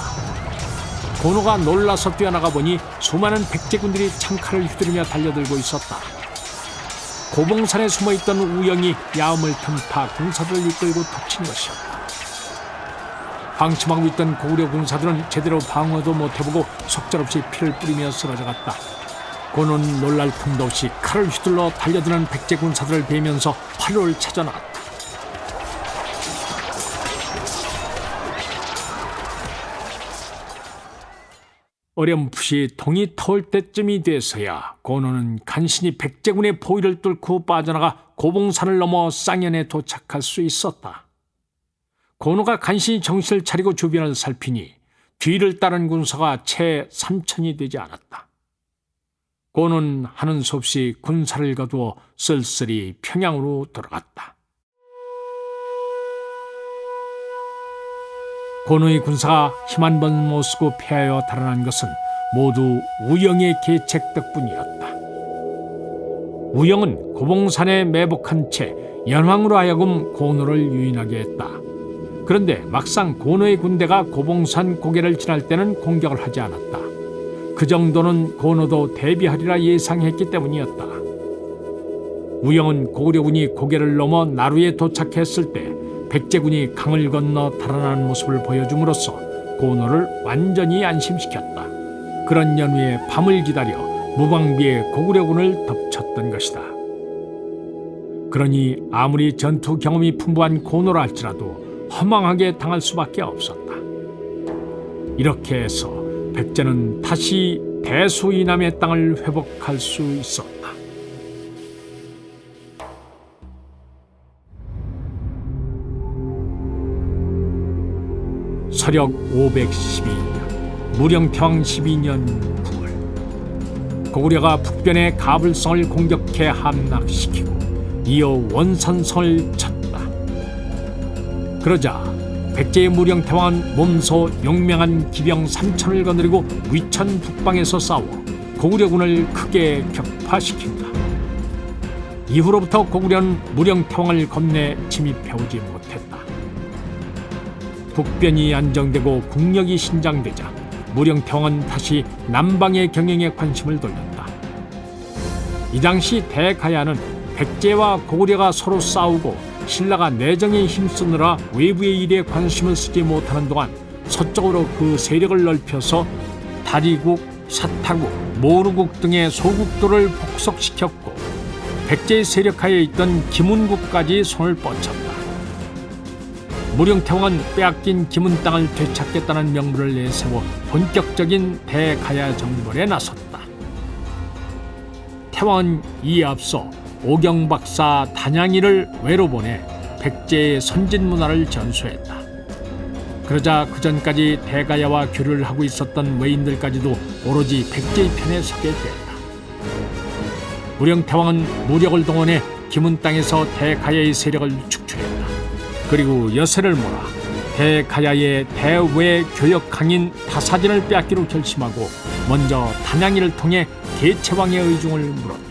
Speaker 1: 고노가 놀라서 뛰어나가 보니 수많은 백제군들이 창칼을 휘두르며 달려들고 있었다. 고봉산에 숨어있던 우영이 야음을 틈타 군사들을 이끌고 덮친 것이었다. 방심하고 있던 고구려 군사들은 제대로 방어도 못해보고 속절없이 피를 뿌리며 쓰러져갔다. 고는 놀랄 틈도 없이 칼을 휘둘러 달려드는 백제 군사들을 베면서 활로를 찾아나갔다. 어렴풋이 동이 터올 때쯤이 돼서야 고노는 간신히 백제군의 포위를 뚫고 빠져나가 고봉산을 넘어 쌍현에 도착할 수 있었다. 고노가 간신히 정신을 차리고 주변을 살피니 뒤를 따른 군사가 채 3천이 되지 않았다. 고는 하는 수 없이 군사를 거두어 쓸쓸히 평양으로 들어갔다. 고노의 군사가 힘 한 번 못 쓰고 패하여 달아난 것은 모두 우영의 계책 덕분이었다. 우영은 고봉산에 매복한 채 연황으로 하여금 고노를 유인하게 했다. 그런데 막상 고노의 군대가 고봉산 고개를 지날 때는 공격을 하지 않았다. 그 정도는 고노도 대비하리라 예상했기 때문이었다. 우영은 고구려군이 고개를 넘어 나루에 도착했을 때 백제군이 강을 건너 달아나는 모습을 보여줌으로써 고노를 완전히 안심시켰다. 그런 연후에 밤을 기다려 무방비에 고구려군을 덮쳤던 것이다. 그러니 아무리 전투 경험이 풍부한 고노라 할지라도 허망하게 당할 수밖에 없었다. 이렇게 해서 백제는 다시 대수 이남의 땅을 회복할 수 있었다. 서력 512년 무령평 12년 9월 고구려가 북변의 가불성을 공격해 함락시키고 이어 원산성을 쳤다. 그러자 백제의 무령태왕은 몸소 용맹한 기병 3천을 거느리고 위천 북방에서 싸워 고구려군을 크게 격파시킨다. 이후로부터 고구려는 무령태왕을 겁내 침입해오지 못했다. 북변이 안정되고 국력이 신장되자 무령태왕은 다시 남방의 경영에 관심을 돌렸다. 이 당시 대가야는 백제와 고구려가 서로 싸우고 신라가 내정에 힘쓰느라 외부의 일에 관심을 쓰지 못하는 동안 서쪽으로 그 세력을 넓혀서 다리국, 사타국, 모르국 등의 소국도를 복속시켰고 백제의 세력하에 있던 김운국까지 손을 뻗쳤다. 무령태왕은 빼앗긴 김운 땅을 되찾겠다는 명분을 내세워 본격적인 대가야 정벌에 나섰다. 태왕은 이에 앞서 오경박사 단양이를 외로 보내 백제의 선진 문화를 전수했다. 그러자 그전까지 대가야와 교류를 하고 있었던 외인들까지도 오로지 백제의 편에 서게 됐다. 무령태왕은 무력을 동원해 김운 땅에서 대가야의 세력을 축출했다. 그리고 여세를 몰아 대가야의 대외 교역 강인 다사진을 빼앗기로 결심하고 먼저 단양이를 통해 계체왕의 의중을 물었다.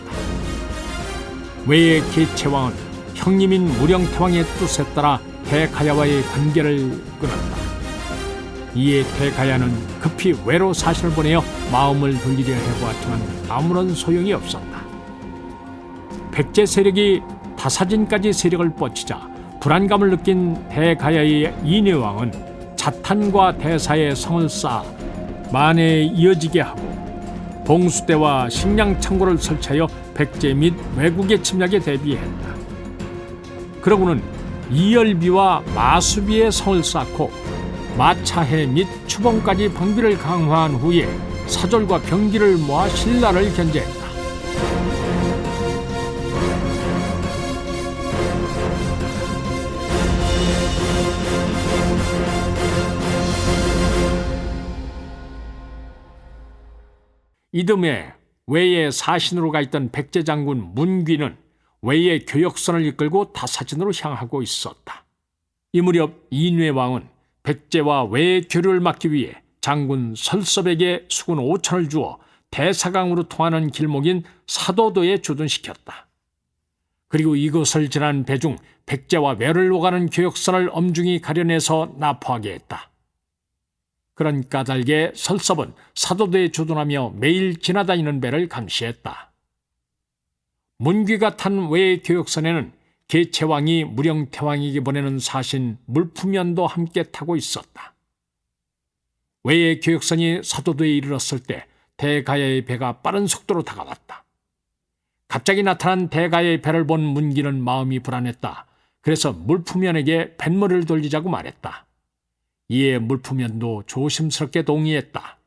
Speaker 1: 외의 계체왕은 형님인 무령태왕의 뜻에 따라 대가야와의 관계를 끊었다. 이에 대가야는 급히 외로 사신을 보내어 마음을 돌리려 해보았지만 아무런 소용이 없었다. 백제 세력이 다사진까지 세력을 뻗치자 불안감을 느낀 대가야의 이뇌왕은 자탄과 대사의 성을 쌓아 만해에 이어지게 하고 봉수대와 식량창고를 설치하여 백제 및 외국의 침략에 대비했다. 그러고는 이열비와 마수비의 성을 쌓고 마차해 및 추봉까지 방비를 강화한 후에 사졸과 병기를 모아 신라를 견제했다. 이듬해 외의 사신으로 가 있던 백제 장군 문귀는 외의 교역선을 이끌고 다사진으로 향하고 있었다. 이 무렵 이뇌왕은 백제와 외의 교류를 막기 위해 장군 설섭에게 수군 5천을 주어 대사강으로 통하는 길목인 사도도에 주둔시켰다. 그리고 이곳을 지난 배 중 백제와 외를 오가는 교역선을 엄중히 가려내서 납포하게 했다. 그런 까닭에 설섭은 사도도에 주둔하며 매일 지나다니는 배를 감시했다. 문귀가 탄 외의 교역선에는 계체왕이 무령태왕에게 보내는 사신 물품연도 함께 타고 있었다. 외의 교역선이 사도도에 이르렀을 때 대가야의 배가 빠른 속도로 다가왔다. 갑자기 나타난 대가야의 배를 본 문귀는 마음이 불안했다. 그래서 물품연에게 뱃머리를 돌리자고 말했다. 이에 물품연도 조심스럽게 동의했다.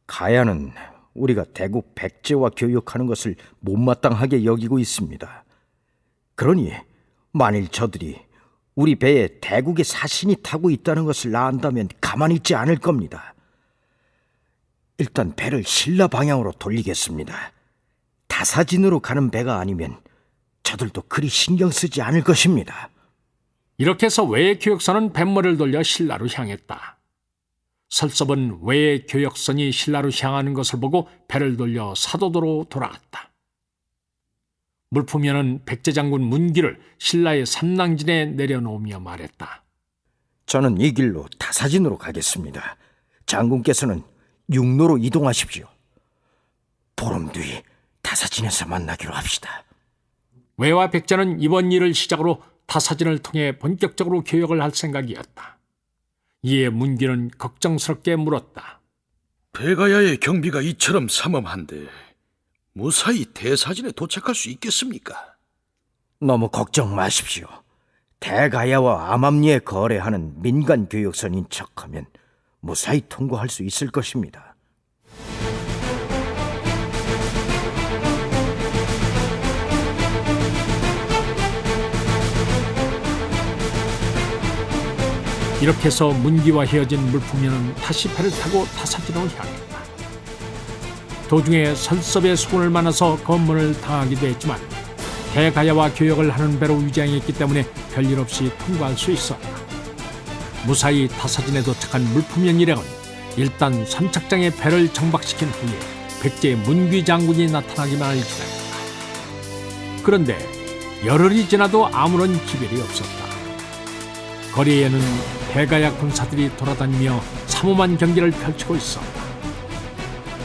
Speaker 12: 가야는 우리가 대국 백제와 교역하는 것을 못마땅하게 여기고 있습니다. 그러니 만일 저들이 우리 배에 대국의 사신이 타고 있다는 것을 안다면 가만히 있지 않을 겁니다. 일단 배를 신라 방향으로 돌리겠습니다. 다사진으로 가는 배가 아니면 저들도 그리 신경 쓰지 않을 것입니다.
Speaker 1: 이렇게 해서 외의 교역선은 뱃머리를 돌려 신라로 향했다. 설섭은 외의 교역선이 신라로 향하는 것을 보고 배를 돌려 사도도로 돌아갔다. 물품연은 백제장군 문기를 신라의 삼낭진에 내려놓으며 말했다.
Speaker 12: 저는 이 길로 다사진으로 가겠습니다. 장군께서는 육로로 이동하십시오. 보름 뒤 다사진에서 만나기로 합시다.
Speaker 1: 외와 백제는 이번 일을 시작으로 다사진을 통해 본격적으로 교역을 할 생각이었다. 이에 문기는 걱정스럽게 물었다.
Speaker 6: 배가야의 경비가 이처럼 삼엄한데 무사히 대사진에 도착할 수 있겠습니까?
Speaker 12: 너무 걱정 마십시오. 대가야와 암암리에 거래하는 민간 교역선인 척하면 무사히 통과할 수 있을 것입니다.
Speaker 1: 이렇게 해서 문기와 헤어진 물품연은 다시 배를 타고 다사진으로 향했다. 도중에 설섭의 수군을 만나서 검문을 당하기도 했지만 대가야와 교역을 하는 배로 위장했기 때문에 별일 없이 통과할 수 있었다. 무사히 다사진에 도착한 물품연 일행은 일단 선착장에 배를 정박시킨 후에 백제의 문귀 장군이 나타나기만을 기다렸다. 그런데 열흘이 지나도 아무런 기별이 없었다. 거리에는 대가야 군사들이 돌아다니며 삼엄한 경기를 펼치고 있었다.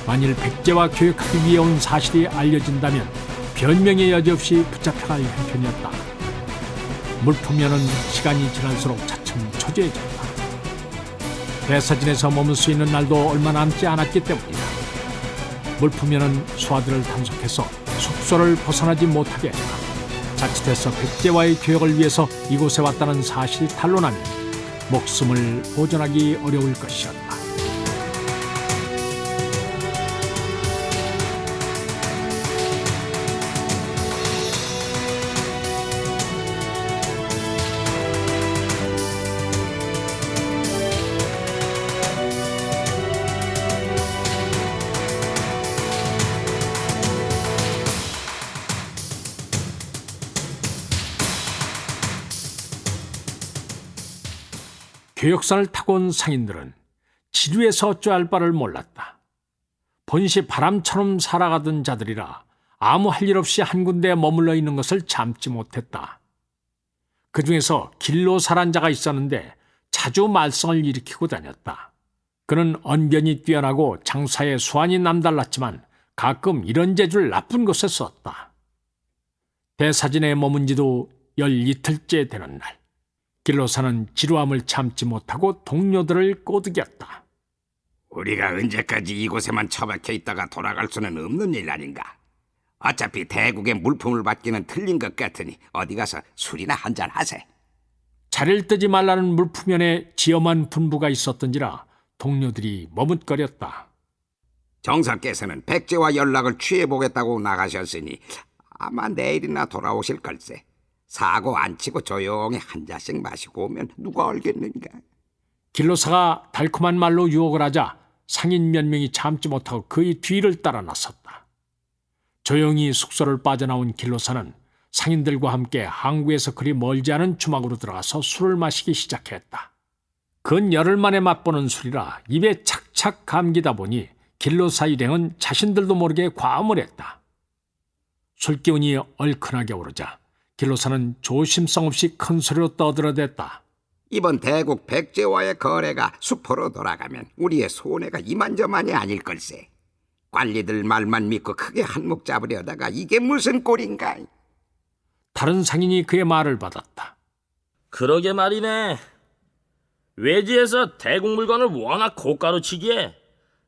Speaker 1: 만일 백제와 교역하기 위해 온 사실이 알려진다면 변명의 여지 없이 붙잡혀갈 형편이었다. 물품연은 시간이 지날수록 차츰 초조해졌다. 대사진에서 머물 수 있는 날도 얼마 남지 않았기 때문이다. 물품연은 수하들을 단속해서 숙소를 벗어나지 못하게 했다. 자칫해서 백제와의 교역을 위해서 이곳에 왔다는 사실이 탄로나면 목숨을 보존하기 어려울 것이었다. 교역선을 타고 온 상인들은 지루해서 어찌할 바를 몰랐다. 본시 바람처럼 살아가던 자들이라 아무 할 일 없이 한 군데에 머물러 있는 것을 참지 못했다. 그 중에서 길로사란 자가 있었는데 자주 말썽을 일으키고 다녔다. 그는 언변이 뛰어나고 장사에 수완이 남달랐지만 가끔 이런 재주를 나쁜 곳에 썼다. 대사진에 머문 지도 12틀째 되는 날, 길로사는 지루함을 참지 못하고 동료들을 꼬드겼다.
Speaker 8: 우리가 언제까지 이곳에만 처박혀 있다가 돌아갈 수는 없는 일 아닌가? 어차피 대국의 물품을 받기는 틀린 것 같으니 어디 가서 술이나 한잔 하세.
Speaker 1: 자리를 뜨지 말라는 물품연에 지엄한 분부가 있었던지라 동료들이 머뭇거렸다.
Speaker 8: 정사께서는 백제와 연락을 취해보겠다고 나가셨으니 아마 내일이나 돌아오실 걸세. 사고 안 치고 조용히 한 잔씩 마시고 오면 누가 알겠는가?
Speaker 1: 길로사가 달콤한 말로 유혹을 하자 상인 몇 명이 참지 못하고 그의 뒤를 따라 나섰다. 조용히 숙소를 빠져나온 길로사는 상인들과 함께 항구에서 그리 멀지 않은 주막으로 들어가서 술을 마시기 시작했다. 근 열흘 만에 맛보는 술이라 입에 착착 감기다 보니 길로사 일행은 자신들도 모르게 과음을 했다. 술기운이 얼큰하게 오르자 길로사는 조심성 없이 큰 소리로 떠들어댔다.
Speaker 8: 이번 대국 백제와의 거래가 수포로 돌아가면 우리의 손해가 이만저만이 아닐 걸세. 관리들 말만 믿고 크게 한몫 잡으려다가 이게 무슨 꼴인가?
Speaker 1: 다른 상인이 그의 말을 받았다.
Speaker 10: 그러게 말이네. 외지에서 대국 물건을 워낙 고가로 치기에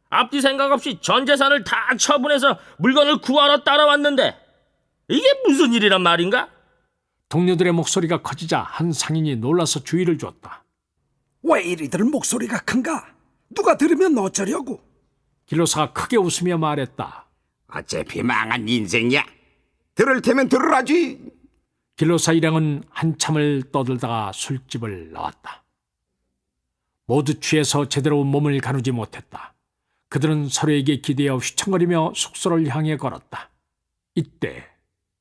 Speaker 10: 앞뒤 생각 없이 전 재산을 다 처분해서 물건을 구하러 따라왔는데 이게 무슨 일이란 말인가?
Speaker 1: 동료들의 목소리가 커지자 한 상인이 놀라서 주의를 줬다.
Speaker 5: 왜 이리들 목소리가 큰가? 누가 들으면 어쩌려고?
Speaker 1: 길로사가 크게 웃으며 말했다.
Speaker 8: 어차피 망한 인생이야. 들을 테면 들으라지.
Speaker 1: 길로사 일행은 한참을 떠들다가 술집을 나왔다. 모두 취해서 제대로 몸을 가누지 못했다. 그들은 서로에게 기대어 휘청거리며 숙소를 향해 걸었다. 이때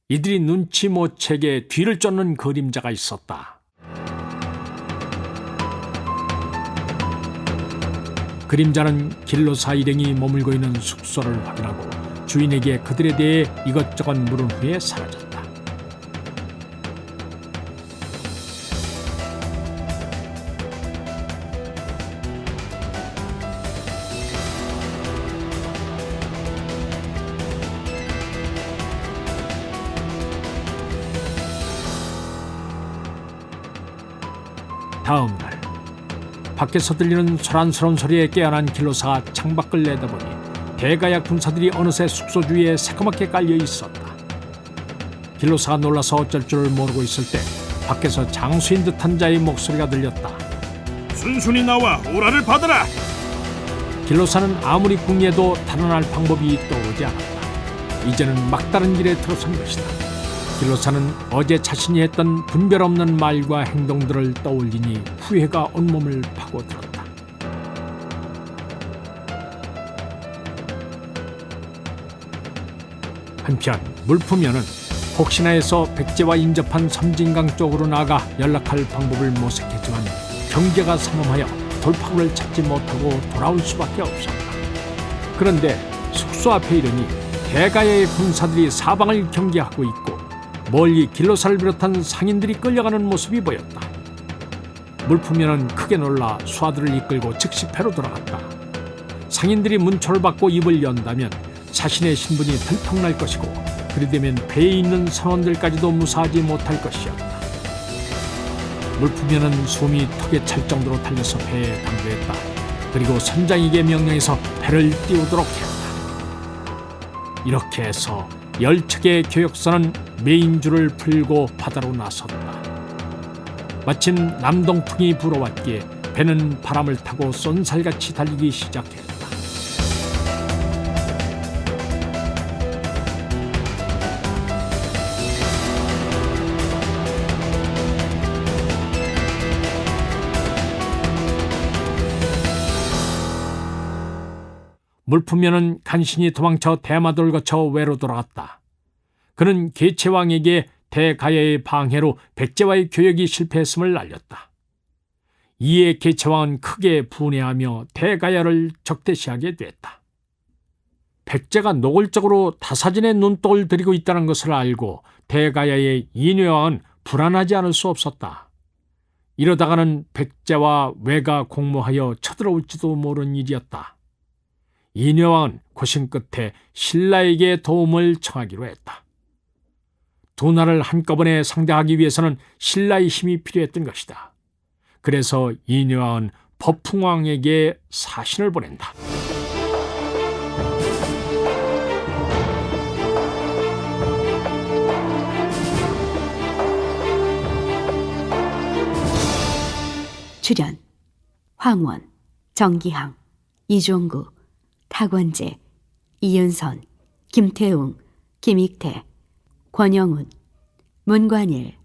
Speaker 1: 이들이 눈치 못 채게 뒤를 쫓는 그림자가 있었다. 그림자는 길로사 일행이 머물고 있는 숙소를 확인하고 주인에게 그들에 대해 이것저것 물은 후에 사라졌다. 다음 날 밖에서 들리는 소란스러운 소리에 깨어난 길로사가 창밖을 내다보니 대가야 군사들이 어느새 숙소 주위에 새까맣게 깔려 있었다. 길로사가 놀라서 어쩔 줄을 모르고 있을 때 밖에서 장수인 듯한 자의 목소리가 들렸다.
Speaker 4: 순순히 나와 오라를 받아라.
Speaker 1: 길로사는 아무리 궁리해도 달아날 방법이 떠오르지 않았다. 이제는 막다른 길에 들어선 것이다. 길로사는 어제 자신이 했던 분별 없는 말과 행동들을 떠올리니 후회가 온몸을 파고들었다. 한편 물품면은 혹시나 해서 백제와 인접한 섬진강 쪽으로 나가 연락할 방법을 모색했지만 경계가 삼엄하여 돌파구를 찾지 못하고 돌아올 수밖에 없었다. 그런데 숙소 앞에 이르니 대가야의 군사들이 사방을 경계하고 있고 멀리 길로사를 비롯한 상인들이 끌려가는 모습이 보였다. 물품면은 크게 놀라 수하들을 이끌고 즉시 배로 돌아갔다. 상인들이 문초를 받고 입을 연다면 자신의 신분이 들통날 것이고 그리 되면 배에 있는 선원들까지도 무사하지 못할 것이었다. 물품면은 숨이 턱에 찰 정도로 달려서 배에 당도했다. 그리고 선장에게 명령해서 배를 띄우도록 했다. 이렇게 해서 10척의 교역선은 메인줄을 풀고 바다로 나섰다. 마침 남동풍이 불어왔기에 배는 바람을 타고 쏜살같이 달리기 시작했다. 물품면은 간신히 도망쳐 대마도를 거쳐 외로 돌아갔다. 그는 계체왕에게 대가야의 방해로 백제와의 교역이 실패했음을 알렸다. 이에 계체왕은 크게 분해하며 대가야를 적대시하게 됐다. 백제가 노골적으로 타사진의 눈독을 들이고 있다는 것을 알고 대가야의 인회왕은 불안하지 않을 수 없었다. 이러다가는 백제와 왜가 공모하여 쳐들어올지도 모르는 일이었다. 인회왕은 고심 끝에 신라에게 도움을 청하기로 했다. 두 나라를 한꺼번에 상대하기 위해서는 신라의 힘이 필요했던 것이다. 그래서 인회왕은 법풍왕에게 사신을 보낸다.
Speaker 13: 출연 황원, 정기항, 이종구, 탁원재, 이윤선, 김태웅, 김익태, 권영훈, 문관일,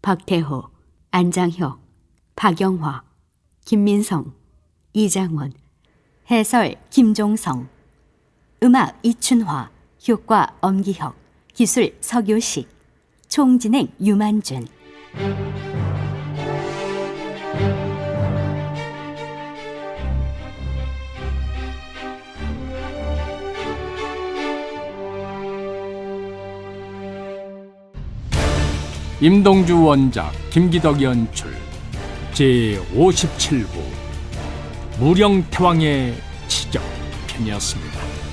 Speaker 13: 박태호, 안장혁, 박영화, 김민성, 이장원, 해설 김종성, 음악 이춘화, 효과 엄기혁, 기술 서교식, 총진행 유만준.
Speaker 1: 임동주 원작, 김기덕 연출, 제57부 무령태왕의 치적 편이었습니다.